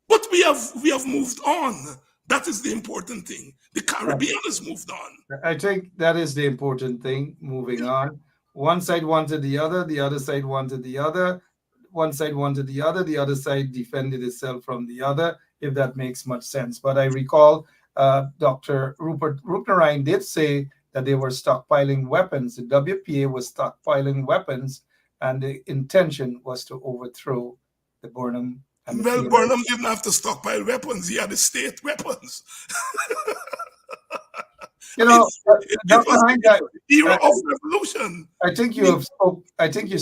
But we have moved on. That is the important thing. The Caribbean has moved on. I think that is the important thing, moving on. One side wanted the other side wanted the other. One side wanted the other side defended itself from the other, if that makes much sense. But I recall Dr. Rupert Rupnarine did say that they were stockpiling weapons. The WPA was stockpiling weapons, and the intention was to overthrow the Burnham. Well, Burnham didn't have to stockpile weapons. He had the state weapons. You know, it was the era of revolution. I think you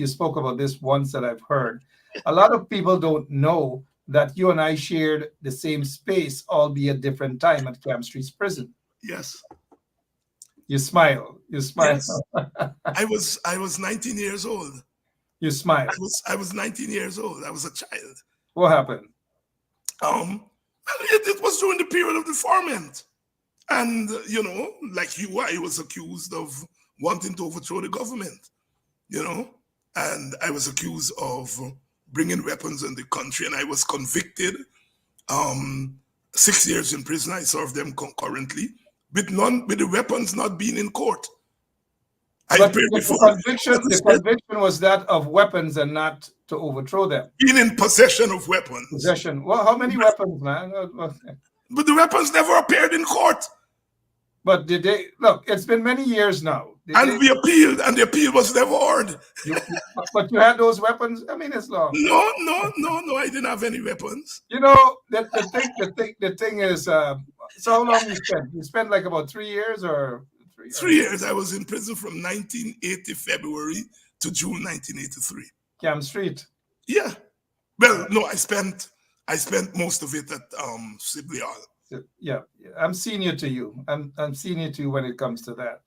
spoke about this once that I've heard. A lot of people don't know that you and I shared the same space, albeit different time, at Camp Street's prison. Yes. You smile. Yes. I was 19 years old. You smile. I was 19 years old. I was a child. What happened? It was during the period of deferment. And, you know, like you, I was accused of wanting to overthrow the government, you know, and I was accused of bringing weapons in the country, and I was convicted. 6 years in prison. I served them concurrently with the weapons not being in court. But the conviction was that of weapons and not to overthrow them. Being in possession of weapons. Possession. Well, how many weapons, man? But the weapons never appeared in court. But did they? Look, it's been many years now. We appealed, and the appeal was never heard. But you had those weapons? I mean, it's long. No, I didn't have any weapons. You know, the thing is, so how long you spent? You spent like about 3 years or 3 years? 3 years. I was in prison from 1980 February to June 1983. Camp Street. Yeah. Well, no, I spent most of it at Sibley Hall. Yeah, I'm senior to you. I'm senior to you when it comes to that.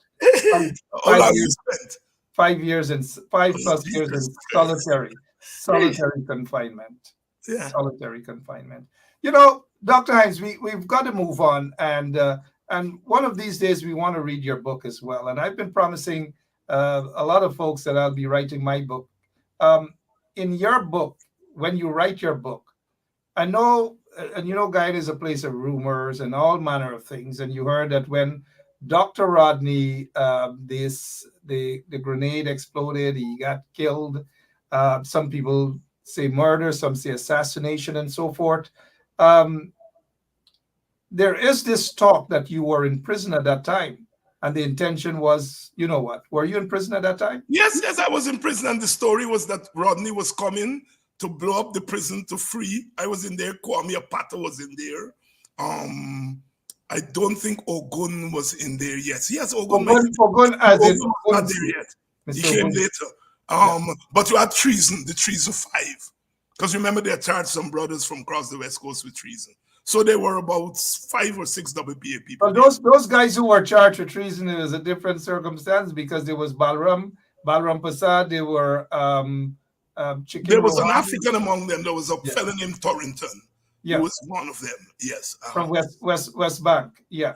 How long you Years, spent? 5 years and 5+ years in Jesus Christ. solitary confinement. Yeah. Solitary confinement. You know, Dr. Hines, we've got to move on, and one of these days we want to read your book as well. And I've been promising a lot of folks that I'll be writing my book. In your book, when you write your book, I know, and you know, Guyana is a place of rumors and all manner of things. And you heard that when Dr. Rodney, the grenade exploded, he got killed. Some people say murder, some say assassination, and so forth. Um, there is this talk that you were in prison at that time, and the intention was, you know what? Were you in prison at that time? Yes, yes, I was in prison, and the story was that Rodney was coming to blow up the prison to free. I was in there. Kwame Apata was in there. I don't think Ogun was in there yet. Yes, Ogun As in was not there yet. He came later. But you had treason, the treason 5. Because remember, they charged some brothers from across the West Coast with treason. So there were about 5 or 6 WPA people. But those guys who were charged with treason, it was a different circumstance because there was Balram Prasad, there were Chicken there was Rowan. an African among them. There was a fellow named Torrington. Yeah. Who was one of them. Yes. From West Bank. Yeah.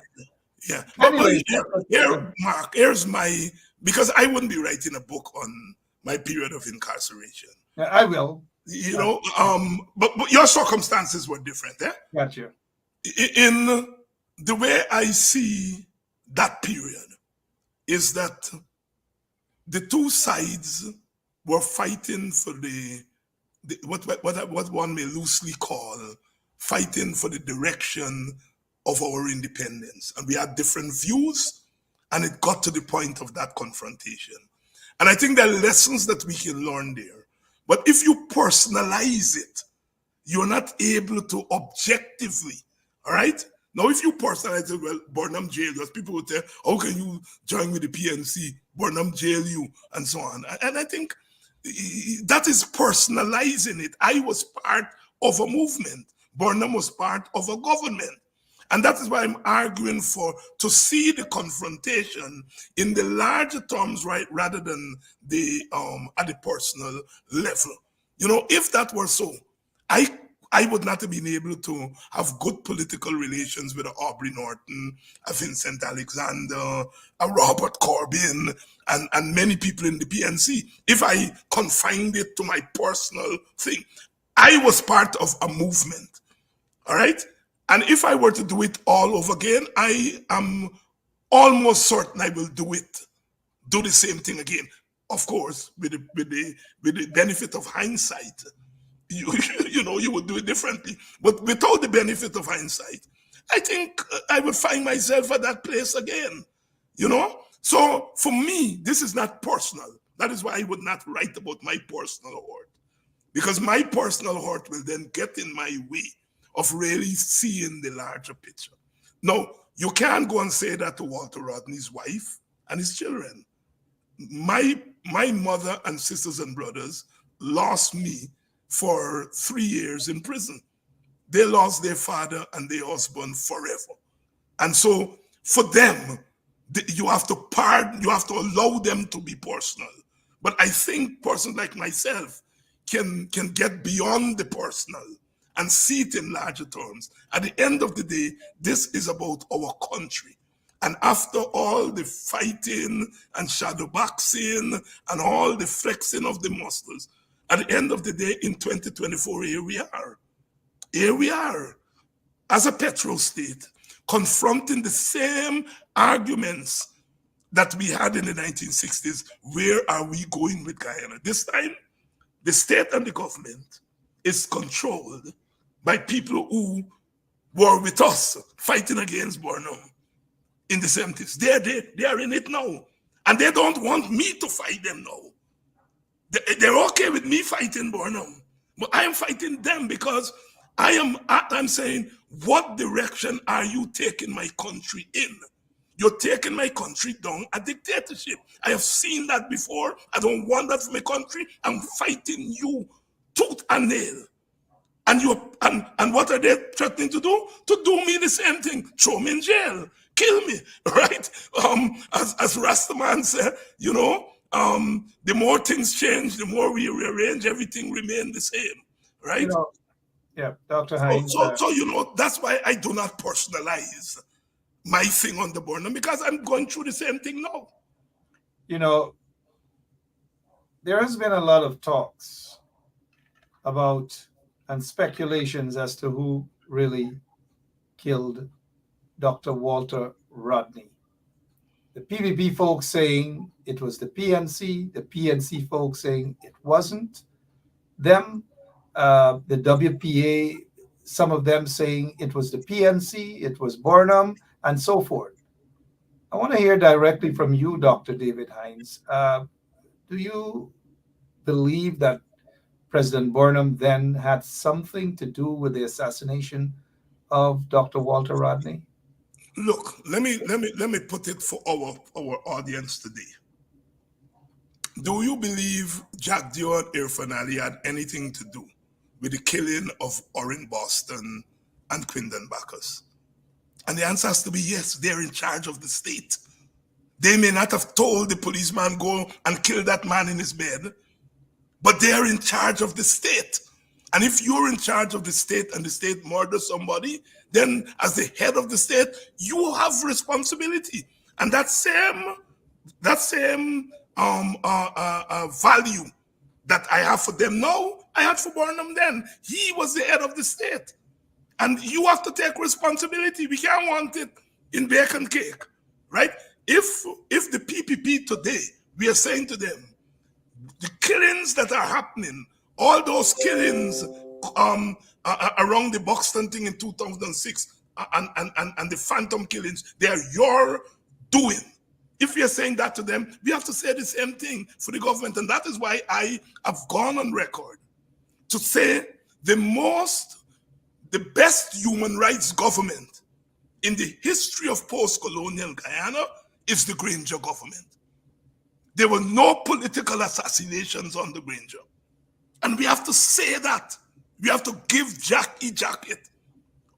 Yeah. Anyway, here, Mark, here's my, because I wouldn't be writing a book on my period of incarceration. Yeah, I will. You know, but your circumstances were different, eh? Gotcha. In the way I see that period is that the two sides were fighting for what one may loosely call fighting for the direction of our independence. And we had different views, and it got to the point of that confrontation. And I think there are lessons that we can learn there. But if you personalize it, you're not able to objectively, all right? Now, if you personalize it, well, Burnham jail, because people would say, how can you join with the PNC? Burnham jail you, and so on. And I think that is personalizing it. I was part of a movement. Burnham was part of a government. And that is why I'm arguing to see the confrontation in the larger terms, right, rather than the at the personal level. You know, if that were so, I would not have been able to have good political relations with Aubrey Norton, a Vincent Alexander, a Robert Corbyn, and many people in the PNC if I confined it to my personal thing. I was part of a movement, all right? And if I were to do it all over again, I am almost certain I will do the same thing again. Of course, with the benefit of hindsight, you know, you would do it differently. But without the benefit of hindsight, I think I would find myself at that place again, you know? So for me, this is not personal. That is why I would not write about my personal hurt, because my personal hurt will then get in my way of really seeing the larger picture. No, you can't go and say that to Walter Rodney's wife and his children. My mother and sisters and brothers lost me for 3 years in prison. They lost their father and their husband forever. And so for them, you have to pardon, you have to allow them to be personal. But I think persons like myself can get beyond the personal and see it in larger terms. At the end of the day, this is about our country. And after all the fighting and shadow boxing and all the flexing of the muscles, at the end of the day, in 2024, here we are. Here we are, as a petrol state, confronting the same arguments that we had in the 1960s. Where are we going with Guyana? This time, the state and the government is controlled by people who were with us fighting against Burnham in the 70s. They are in it now. And they don't want me to fight them now. They're okay with me fighting Burnham. But I am fighting them because I'm saying, what direction are you taking my country in? You're taking my country down a dictatorship. I have seen that before. I don't want that for my country. I'm fighting you tooth and nail. And and what are they threatening to do? To do me the same thing, throw me in jail, kill me, right? As Rastaman said, the more things change, the more we rearrange, everything remain the same, right? Yeah, Dr. Hines. So that's why I do not personalize my thing on the Burnham, because I'm going through the same thing now. There has been a lot of talks about and speculations as to who really killed Dr. Walter Rodney. The PPP folks saying it was the PNC folks saying it wasn't them, the WPA, some of them saying it was the PNC, it was Burnham, and so forth. I want to hear directly from you, Dr. David Hines. Do you believe that President Burnham then had something to do with the assassination of Dr. Walter Rodney? Look, let me put it for our audience today. Do you believe Jack Dio and Irfan Ali had anything to do with the killing of Orrin Boston and Quindon Bacchus? And the answer has to be yes, they're in charge of the state. They may not have told the policeman go and kill that man in his bed, but they're in charge of the state. And if you're in charge of the state and the state murders somebody, then as the head of the state, you have responsibility. And that same value that I have for them now, I had for Burnham then. He was the head of the state. And you have to take responsibility. We can't want it in bacon cake, right? If the PPP today, we are saying to them, the killings that are happening, all those killings around the Buxton thing in 2006 and the phantom killings, they are your doing. If you're saying that to them, we have to say the same thing for the government. And that is why I have gone on record to say the best human rights government in the history of post-colonial Guyana is the Granger government. There were no political assassinations on the Granger. And we have to say that. We have to give Jackie jacket.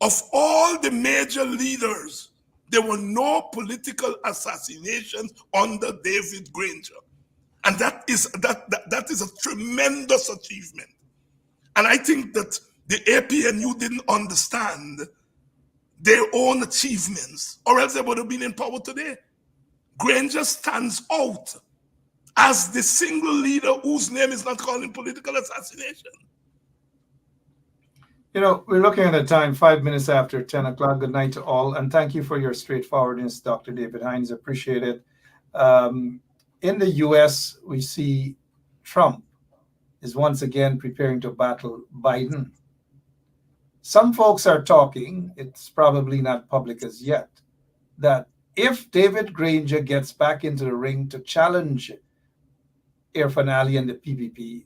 Of all the major leaders, there were no political assassinations under David Granger. And that is a tremendous achievement. And I think that the APNU didn't understand their own achievements, or else they would have been in power today. Granger stands out as the single leader whose name is not called in political assassination. We're looking at a time 5 minutes after 10 o'clock. Good night to all. And thank you for your straightforwardness, Dr. David Hines. Appreciate it. In the US, we see Trump is once again preparing to battle Biden. Some folks are talking, it's probably not public as yet, that if David Granger gets back into the ring to challenge Irfan Ali and the PPP,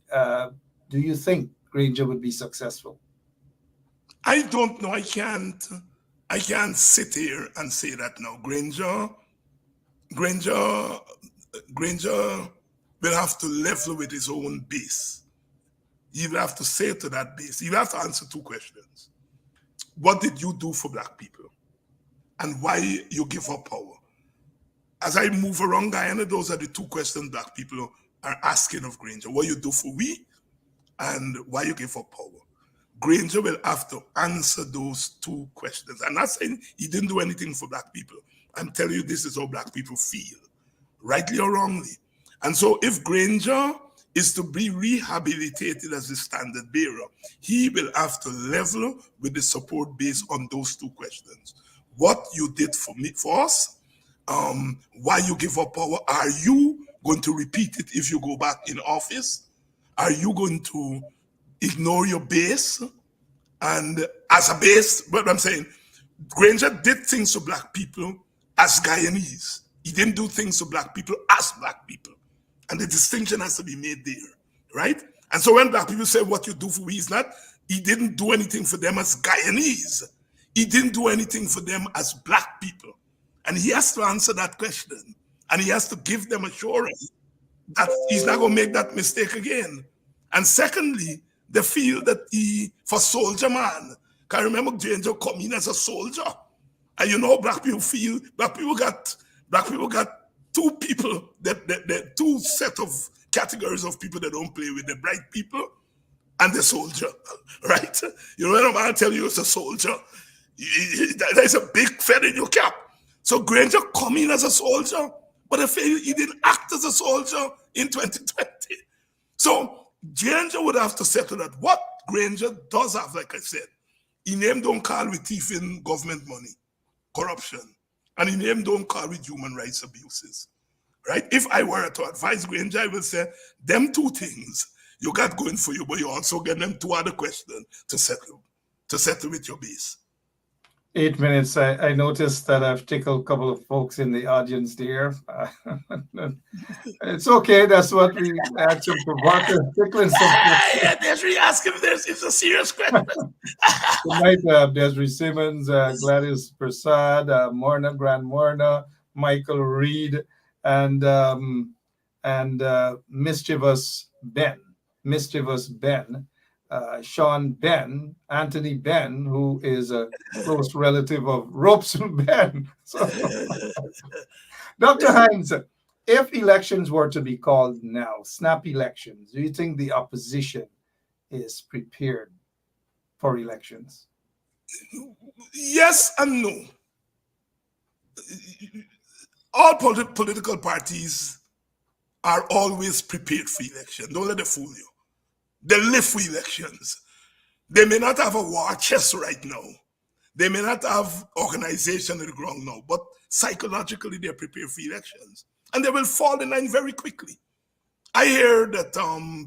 do you think Granger would be successful? I don't know. I can't sit here and say that now. Granger will have to level with his own base. He will have to say to that base, he will have to answer two questions. What did you do for Black people? And why you give up power? As I move around Guyana, those are the two questions Black people are asking of Granger. What you do for we, and why you give up power? Granger will have to answer those two questions. I'm not saying he didn't do anything for Black people. I'm telling you, this is how Black people feel, rightly or wrongly. And so if Granger is to be rehabilitated as the standard bearer, he will have to level with the support base on those two questions. What you did for me, for us, why you give up power, are you going to repeat it if you go back in office? Are you going to ignore your base? And as a base, what I'm saying, Granger did things for Black people as Guyanese. He didn't do things for Black people as Black people. And the distinction has to be made there, right? And so when Black people say what you do for we is not, he didn't do anything for them as Guyanese. He didn't do anything for them as Black people. And he has to answer that question. And he has to give them assurance that he's not going to make that mistake again. And secondly, They feel that he, for soldier man, can remember Granger come in as a soldier. And you know, black people feel, black people got two people, that two set of categories of people that don't play with, the bright people and the soldier, right? You know, when a man tell you it's a soldier, there's a big feather in your cap. So Granger come in as a soldier, but I feel he didn't act as a soldier in 2020. So Granger would have to settle that. What Granger does have, like I said, he name don't call with thieving government money, corruption, and he name don't call with human rights abuses, right? If I were to advise Granger, I would say, them two things you got going for you, but you also get them two other questions to settle with your base. 8 minutes. I noticed that I've tickled a couple of folks in the audience there. It's okay. That's what we had to provocative tickling some. Yeah, Desiree, ask him this. It's a serious question. Tonight, Desiree Simmons, Gladys Prasad, Morna, Grand Morna, Michael Reed, and Mischievous Ben. Sean Ben, Anthony Ben, who is a close relative of Robeson Ben. So, Dr. Hines, if elections were to be called now, snap elections, do you think the opposition is prepared for elections? Yes and no. All political parties are always prepared for election. Don't let it fool you. They live for elections. They may not have a war chest right now. They may not have organization on the ground now, but psychologically they're prepared for elections. And they will fall in line very quickly. I hear that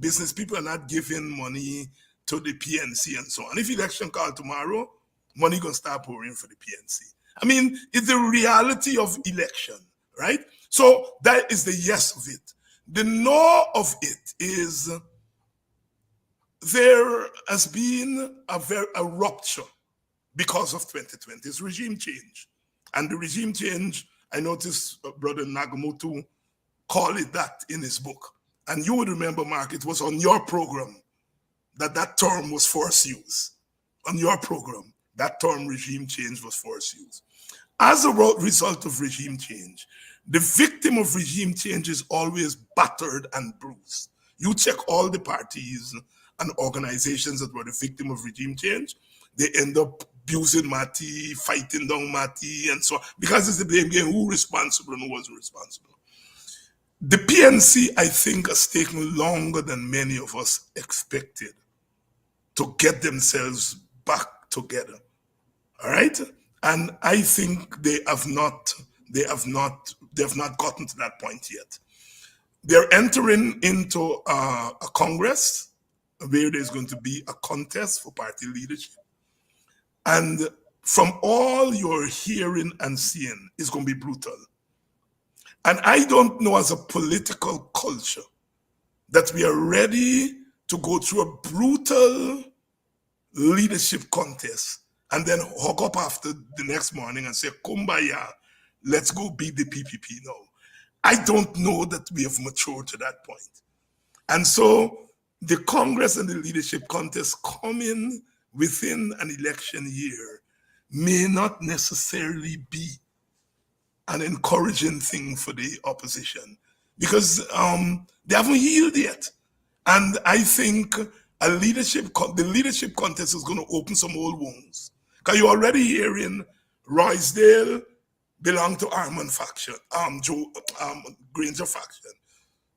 business people are not giving money to the PNC and so on. If election call tomorrow, money gonna start pouring for the PNC. I mean, it's the reality of election, right? So that is the yes of it. The no of it is there has been a rupture because of 2020. It's regime change. And the regime change, I noticed Brother Nagamoto call it that in his book. And you would remember, Mark, it was on your program that term was force use. On your program, that term regime change was force use. As a result of regime change, the victim of regime change is always battered and bruised. You check all the parties and organizations that were the victim of regime change, they end up abusing Mati, fighting down Mati, and so on, because it's the blame game, who responsible and who wasn't responsible. The PNC, I think, has taken longer than many of us expected to get themselves back together. All right? And I think they have not gotten to that point yet. They're entering into a Congress where there's going to be a contest for party leadership. And from all you're hearing and seeing, it's going to be brutal. And I don't know, as a political culture, that we are ready to go through a brutal leadership contest and then hug up after the next morning and say, kumbaya, let's go beat the PPP now. I don't know that we have matured to that point. And so the Congress and the leadership contest coming within an election year may not necessarily be an encouraging thing for the opposition, because they haven't healed yet. And I think the leadership contest is going to open some old wounds. Because you're already hearing Roysdale belong to Armand faction, Granger faction.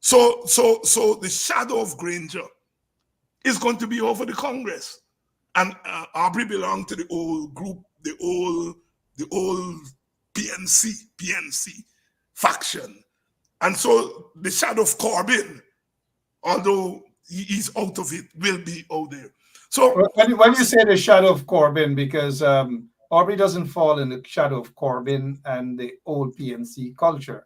So the shadow of Granger is going to be over the Congress. And Aubrey belonged to the old group, the old PNC faction. And so the shadow of Corbyn, although he's out of it, will be out there. So when you say the shadow of Corbyn, because Aubrey doesn't fall in the shadow of Corbyn and the old PNC culture.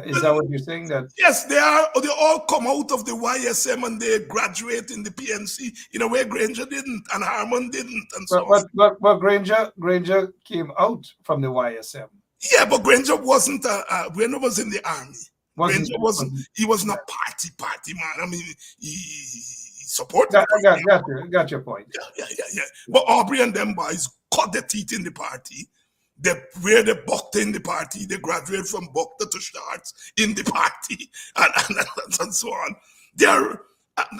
Is that what you're saying? That yes, they all come out of the YSM and they graduate in the PNC in a way Granger didn't and Harmon didn't, and so on. But Granger came out from the YSM. Yeah, but Granger wasn't. Granger was in the army. Granger wasn't. He wasn't a party man. I mean, he supported. Got your point. Yeah. But Aubrey and them boys cut their teeth in the party. They wear the buckler in the party. They graduate from buckler to shorts in the party, and so on. They're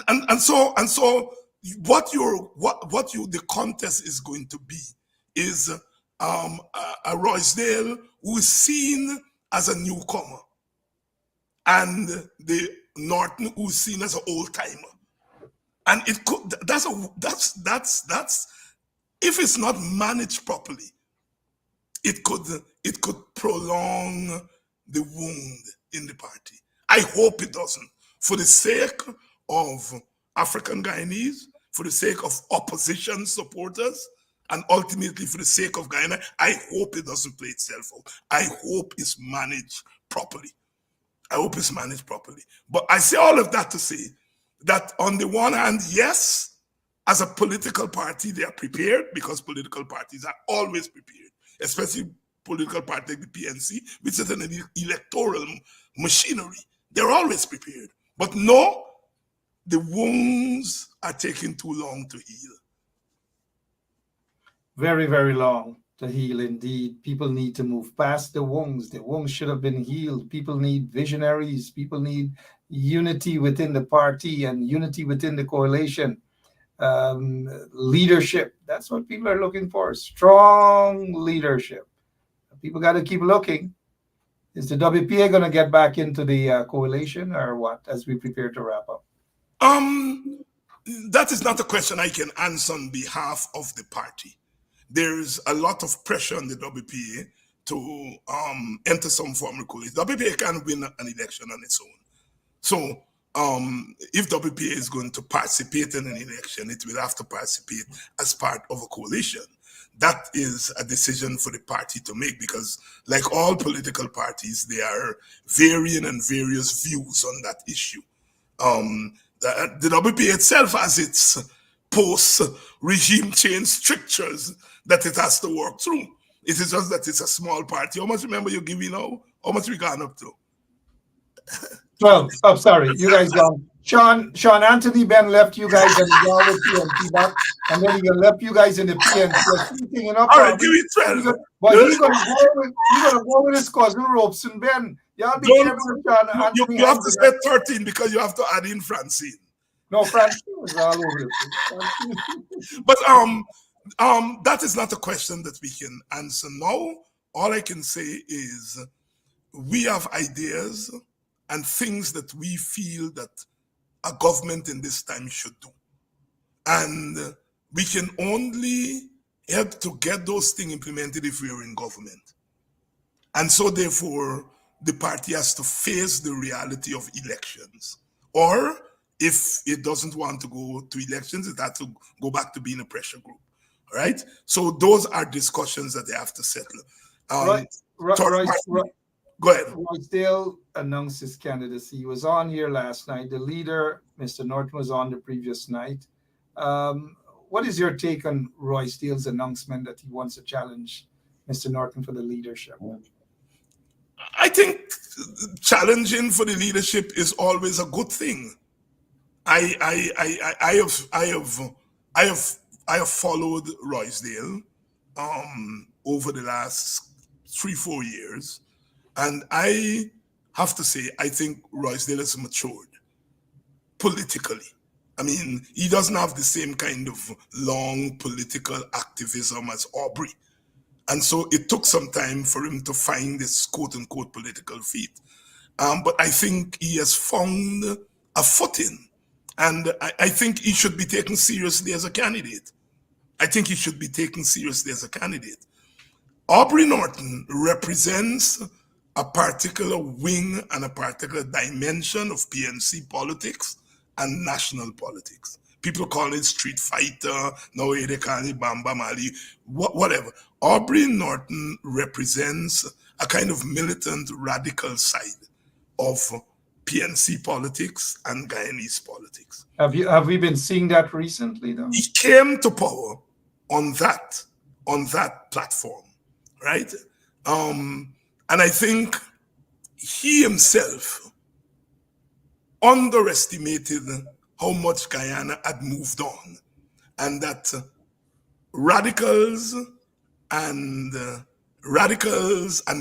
and so the contest is going to be is a Roysdale who is seen as a newcomer, and the Norton who is seen as an old timer. And it could that's if it's not managed properly, it could prolong the wound in the party. I hope it doesn't. For the sake of African Guyanese, for the sake of opposition supporters, and ultimately for the sake of Guyana, I hope it doesn't play itself out. I hope it's managed properly. But I say all of that to say that on the one hand, yes, as a political party, they are prepared, because political parties are always prepared, especially political party like the PNC, which is an electoral machinery. They're always prepared. But no, the wounds are taking too long to heal. Very, very long to heal indeed. People need to move past the wounds. The wounds should have been healed. People need visionaries. People need unity within the party and unity within the coalition. Leadership. That's what people are looking for. Strong leadership. People got to keep looking. Is the WPA going to get back into the coalition or what, as we prepare to wrap up? That is not a question I can answer on behalf of the party. There's a lot of pressure on the WPA to enter some form of coalition. WPA can't win an election on its own. So if WPA is going to participate in an election, it will have to participate as part of a coalition. That is a decision for the party to make, because like all political parties, there are varying and various views on that issue. The WPA itself has its post-regime change strictures that it has to work through. It is just that it's a small party. How much remember you giving now? How much we gone up to? 12. Oh, sorry. You guys gone. Sean Anthony Ben left you guys and gone with PNP back, and then he left you guys in the PNP. All right, give me 12. But he's gonna go with his cousin Robeson Ben. Y'all be careful with Sean Anthony. You have to say 13 because you have to add in Francine. No, Francine is all over it. But that is not a question that we can answer now. All I can say is we have ideas and things that we feel that a government in this time should do. And we can only help to get those things implemented if we are in government. And so therefore, the party has to face the reality of elections. Or if it doesn't want to go to elections, it has to go back to being a pressure group. All right? So those are discussions that they have to settle. Go ahead. Roysdale announced his candidacy. He was on here last night. The leader, Mr. Norton, was on the previous night. What is your take on Roysdale's announcement that he wants to challenge Mr. Norton for the leadership? I think challenging for the leadership is always a good thing. I have followed Roysdale over the last 3-4 years. And I have to say, I think Roysdale has matured politically. I mean, he doesn't have the same kind of long political activism as Aubrey. And so it took some time for him to find his quote-unquote political feet. But I think he has found a footing. And I think he should be taken seriously as a candidate. Aubrey Norton represents a particular wing and a particular dimension of PNC politics and national politics. People call it street fighter, no they call it Bamba Mali, whatever. Aubrey Norton represents a kind of militant radical side of PNC politics and Guyanese politics. Have we been seeing that recently though? He came to power on that platform, right? And I think he himself underestimated how much Guyana had moved on, and that radicals and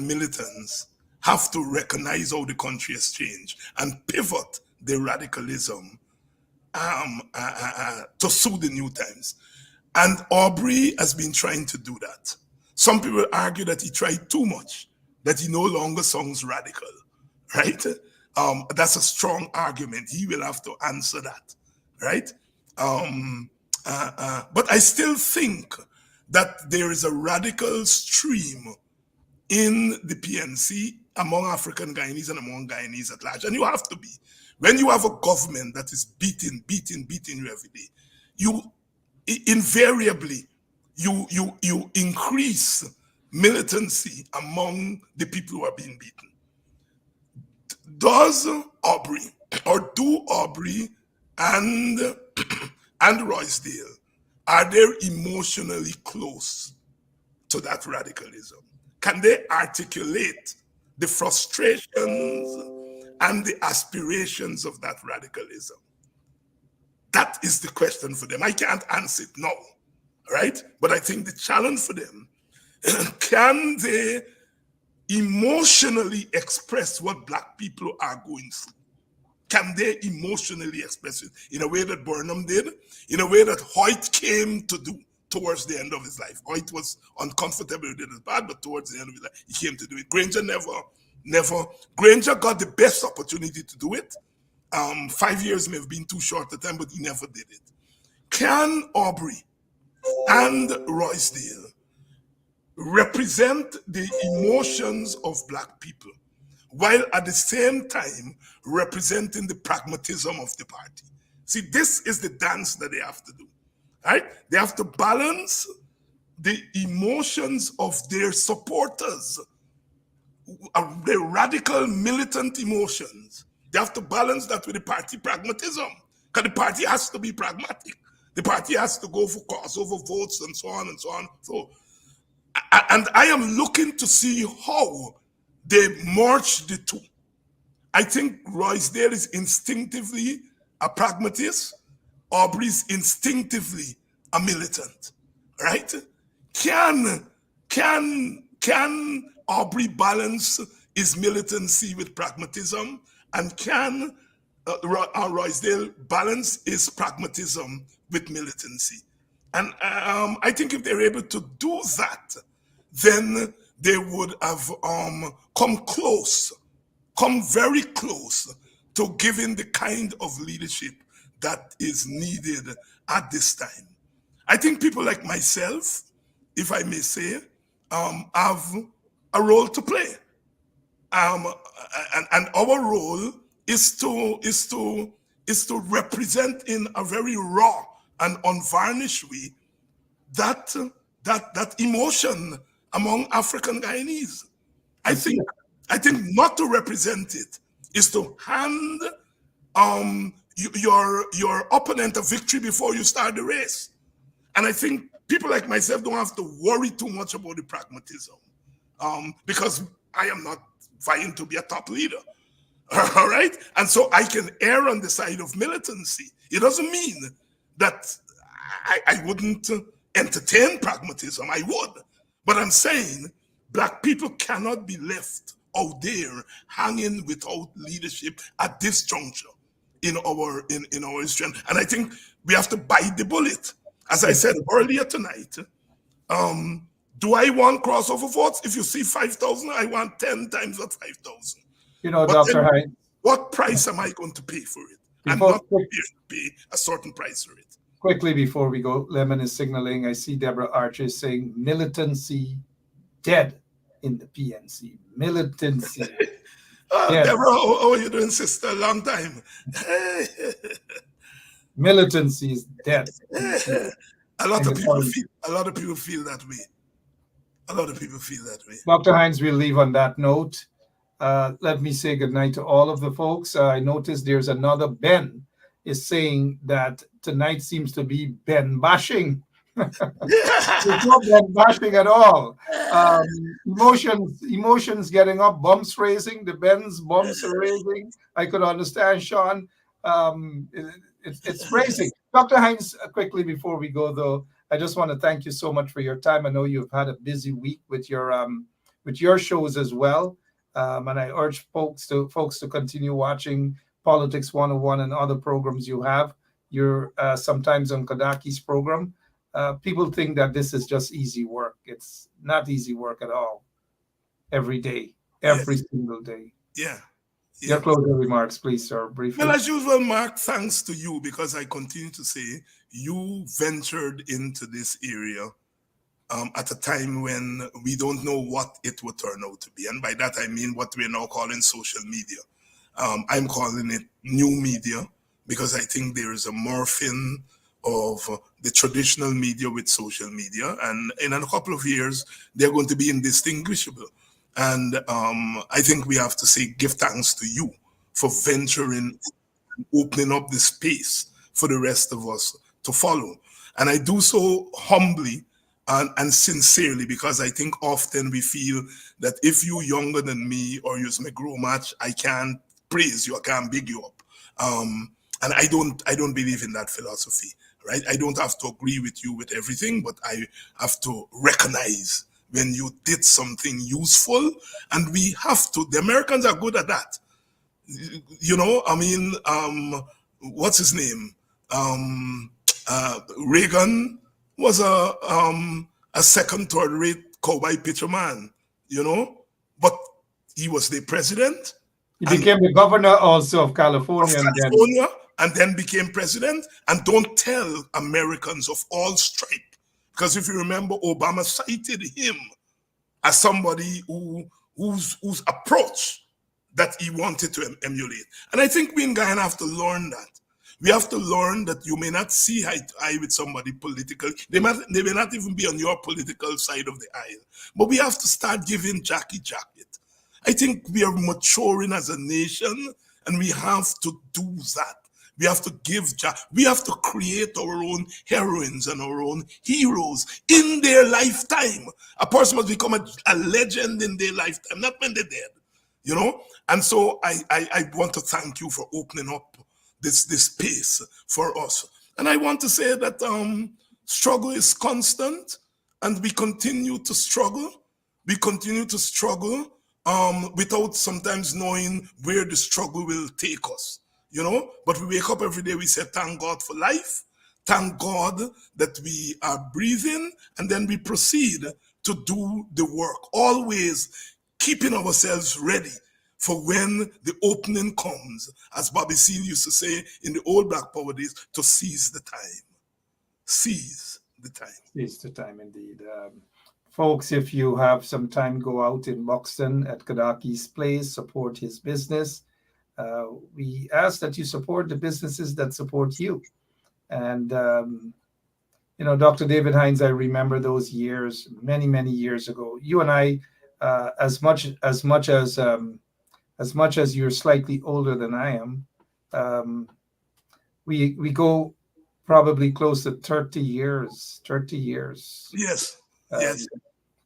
militants have to recognize how the country has changed and pivot their radicalism to suit the new times. And Aubrey has been trying to do that. Some people argue that he tried too much, that he no longer sounds radical, right? That's a strong argument. He will have to answer that, right? But I still think that there is a radical stream in the PNC among African Guyanese and among Guyanese at large. And you have to be. When you have a government that is beating you every day, you invariably you increase militancy among the people who are being beaten. Does Aubrey, or do Aubrey and Roysdale, are they emotionally close to that radicalism? Can they articulate the frustrations and the aspirations of that radicalism? That is the question for them. I can't answer it now, right? But I think the challenge for them, can they emotionally express what Black people are going through? Can they emotionally express it in a way that Burnham did, in a way that Hoyt came to do towards the end of his life? Hoyt was uncomfortable with it as bad, but towards the end of his life, he came to do it. Granger Granger got the best opportunity to do it. 5 years may have been too short a time, but he never did it. Can Aubrey and Roysdale represent the emotions of Black people, while at the same time representing the pragmatism of the party? See, this is the dance that they have to do, right? They have to balance the emotions of their supporters, their radical militant emotions. They have to balance that with the party pragmatism, because the party has to be pragmatic. The party has to go for crossover votes and so on and so on. So, and I am looking to see how they merge the two. I think Roysdale is instinctively a pragmatist. Aubrey's instinctively a militant, right? Can Aubrey balance his militancy with pragmatism? And can Roysdale balance his pragmatism with militancy? And I think if they're able to do that, then they would have come very close to giving the kind of leadership that is needed at this time. I think people like myself, if I may say, have a role to play. And our role is to represent in a very raw and unvarnished way that emotion among African Guyanese. I think not to represent it is to hand your opponent a victory before you start the race. And I think people like myself don't have to worry too much about the pragmatism, because I am not vying to be a top leader. All right? And so I can err on the side of militancy. It doesn't mean that I wouldn't entertain pragmatism. I would. But I'm saying Black people cannot be left out there hanging without leadership at this juncture in our history. And I think we have to bite the bullet. As I said earlier tonight, do I want crossover votes? If you see 5,000, I want 10 times that 5,000. You know, Dr. Hines, what price am I going to pay for it? I'm not prepared to pay a certain price for it. Quickly before we go, Lemon is signaling. I see Deborah Archer saying militancy dead in the PNC. Militancy. Yes. Deborah, how are you doing, sister? Long time. Militancy is dead. A lot of people feel that way. A lot of people feel that way. Dr. Hines, we'll leave on that note. Let me say goodnight to all of the folks. I noticed there's another Ben is saying that tonight seems to be Ben bashing. There's no Ben bashing at all. Emotions getting up, bumps raising. The Ben's bumps are raising. I could understand, Sean. it's crazy. Dr. Hines, quickly before we go though, I just want to thank you so much for your time. I know you've had a busy week with your shows as well, and I urge folks to continue watching Politics 101 and other programs you have. You're sometimes on Kodaki's program. People think that this is just easy work. It's not easy work at all. Every day, every single day. Yeah. Your closing remarks, please, sir, briefly. Well, as usual, Mark, thanks to you, because I continue to say you ventured into this area at a time when we don't know what it would turn out to be. And by that, I mean what we're now calling social media. I'm calling it new media, because I think there is a morphing of the traditional media with social media. And in a couple of years, they're going to be indistinguishable. And I think we have to say, give thanks to you for venturing and opening up the space for the rest of us to follow. And I do so humbly and sincerely, because I think often we feel that if you're younger than me or use my grow match, I can't praise you, I can't big you up. And I don't believe in that philosophy, right? I don't have to agree with you with everything, but I have to recognize when you did something useful, and we have to. The Americans are good at that. You know, I mean, what's his name? Reagan was a second, third rate cowboy pitcher man, you know, but he was the president. He became the governor also of California. And then became president. And don't tell Americans of all stripe, because if you remember, Obama cited him as somebody whose approach that he wanted to emulate. And I think we in Guyana have to learn that. We have to learn that you may not see eye to eye with somebody politically. They may not even be on your political side of the aisle. But we have to start giving Jackie jacket. I think we are maturing as a nation, and we have to do that. We have to we have to create our own heroines and our own heroes in their lifetime. A person must become a legend in their lifetime, not when they're dead, you know? And so I want to thank you for opening up this space for us. And I want to say that struggle is constant, and we continue to struggle. We continue to struggle without sometimes knowing where the struggle will take us. You know, but we wake up every day, we say, thank God for life, thank God that we are breathing, and then we proceed to do the work, always keeping ourselves ready for when the opening comes, as Bobby Seale used to say in the old Black Power days, to seize the time. Seize the time. Seize the time, indeed. Folks, if you have some time, go out in Buxton at Kodaki's place, support his business. We ask that you support the businesses that support you. And, you know, Dr. David Hines, I remember those years, many, many years ago. You and I, as much as you're slightly older than I am, we go probably close to 30 years. Yes, yes.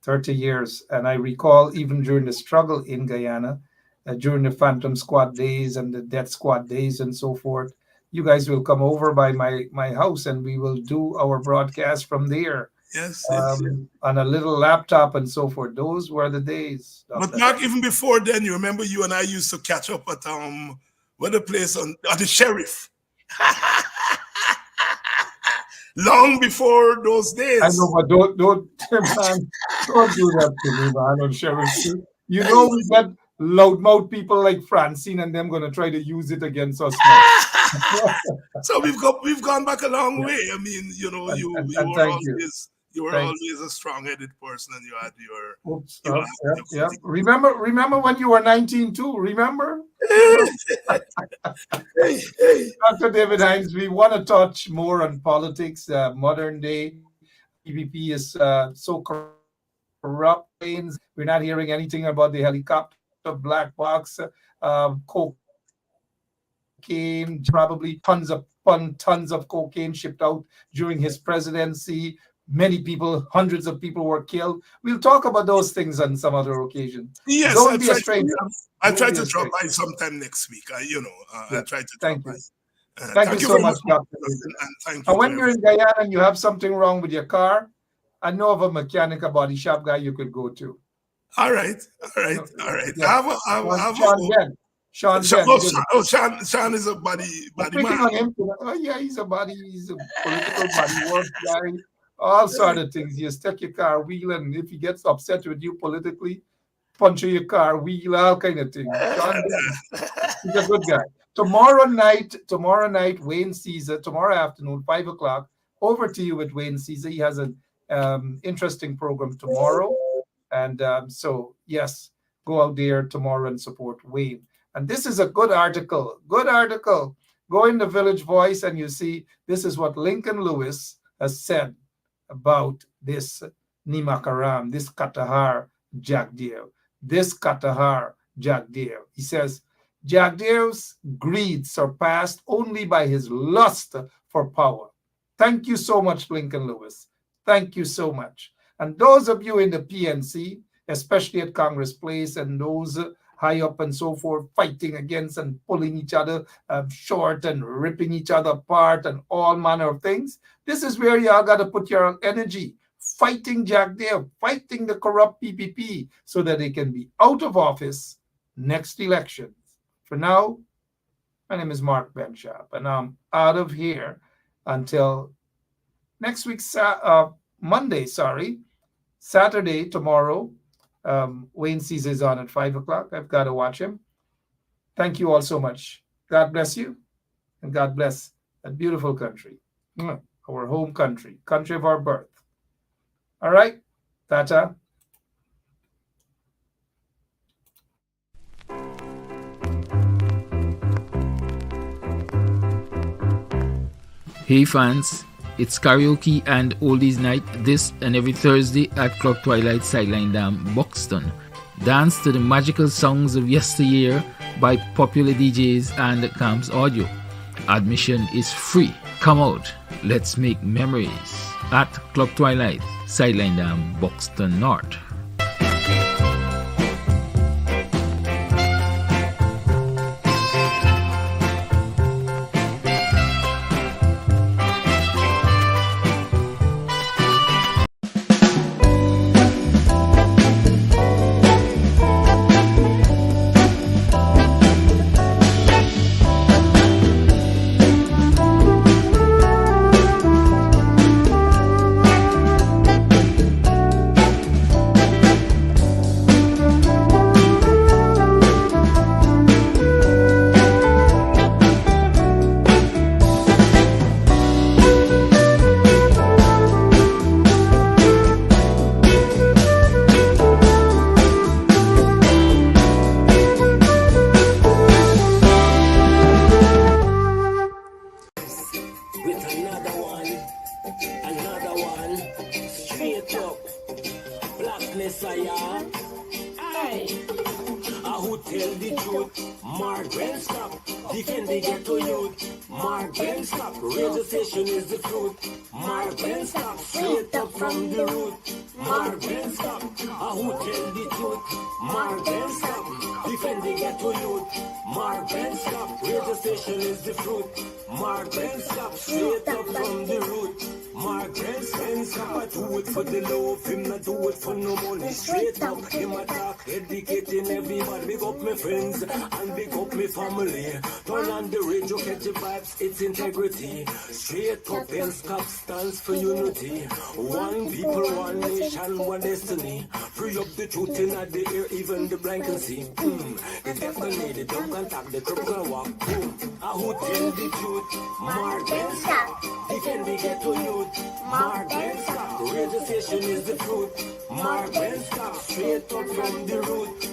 30 years. And I recall even during the struggle in Guyana, during the Phantom Squad days and the Death Squad days and so forth, you guys will come over by my house, and we will do our broadcast from there. Yes, on a little laptop and so forth. Those were the days. But Mark, even before then, you remember you and I used to catch up at what the place on the Sheriff. Long before those days. I know, but don't do that to me, man. On Sheriff, you know we got loudmouth people like Francine and them going to try to use it against us now. So we've gone back a long way. I mean, you know, you were always a strong-headed person, and you had your Remember when you were 19 too? Remember? Dr. David Hines, we want to touch more on politics, modern day. PPP is so corrupt. We're not hearing anything about the helicopter, black box, cocaine, probably tons of cocaine shipped out during his presidency. Many people, hundreds of people were killed. We'll talk about those things on some other occasion. Yes, Don't be a stranger. I'll try to drop by sometime next week. I'll try to drop by. Thank you so very much, Dr. and thank you And to when you're in Guyana and you have something wrong with your car, I know of a mechanic, a body shop guy you could go to. all right. Yeah. I have a Sean hope. Ben. Sean Ben. Sean is a body I'm man. picking on him. Oh, yeah, he's a political body work guy, all sort of things. You stuck your car wheel, and if he gets upset with you politically, puncture your car wheel, all kind of things. Sean Ben, he's a good guy. Tomorrow night, Wayne Caesar, tomorrow afternoon, 5 o'clock, over to you with Wayne Caesar. He has an interesting program tomorrow. And so, yes, go out there tomorrow and support Wayne. And this is a good article. Good article. Go in the Village Voice and you see this is what Lincoln Lewis has said about this Nimakaram, this Katahar Jagdeo. This Katahar Jagdeo. He says, Jagdeo's greed surpassed only by his lust for power. Thank you so much, Lincoln Lewis. Thank you so much. And those of you in the PNC, especially at Congress Place, and those high up and so forth, fighting against and pulling each other short and ripping each other apart and all manner of things, this is where y'all got to put your energy, fighting Jagdeo, fighting the corrupt PPP so that they can be out of office next elections. For now, my name is Mark Benchap, and I'm out of here until next week, Monday, Saturday, tomorrow. Wayne Caesar is on at 5 o'clock. I've got to watch him. Thank you all so much. God bless you, and God bless that beautiful country, our home country, country of our birth. All right, Tata. Hey fans, it's karaoke and oldies night this and every Thursday at Club Twilight Sideline Dam, Buxton. Dance to the magical songs of yesteryear by popular DJs and Camps Audio. Admission is free. Come out, let's make memories at Club Twilight Sideline Dam, Buxton North. It's integrity. Straight up and stop stands for unity. One people, one nation, one destiny. Free up the truth in the air, even the blind can see. The deaf can hear, the dumb can talk, the cripple can walk. Who tell the truth? Mark and stop. Defend the ghetto youth. Mark and stop. Registration is the truth. Mark and stop. Straight up from the root.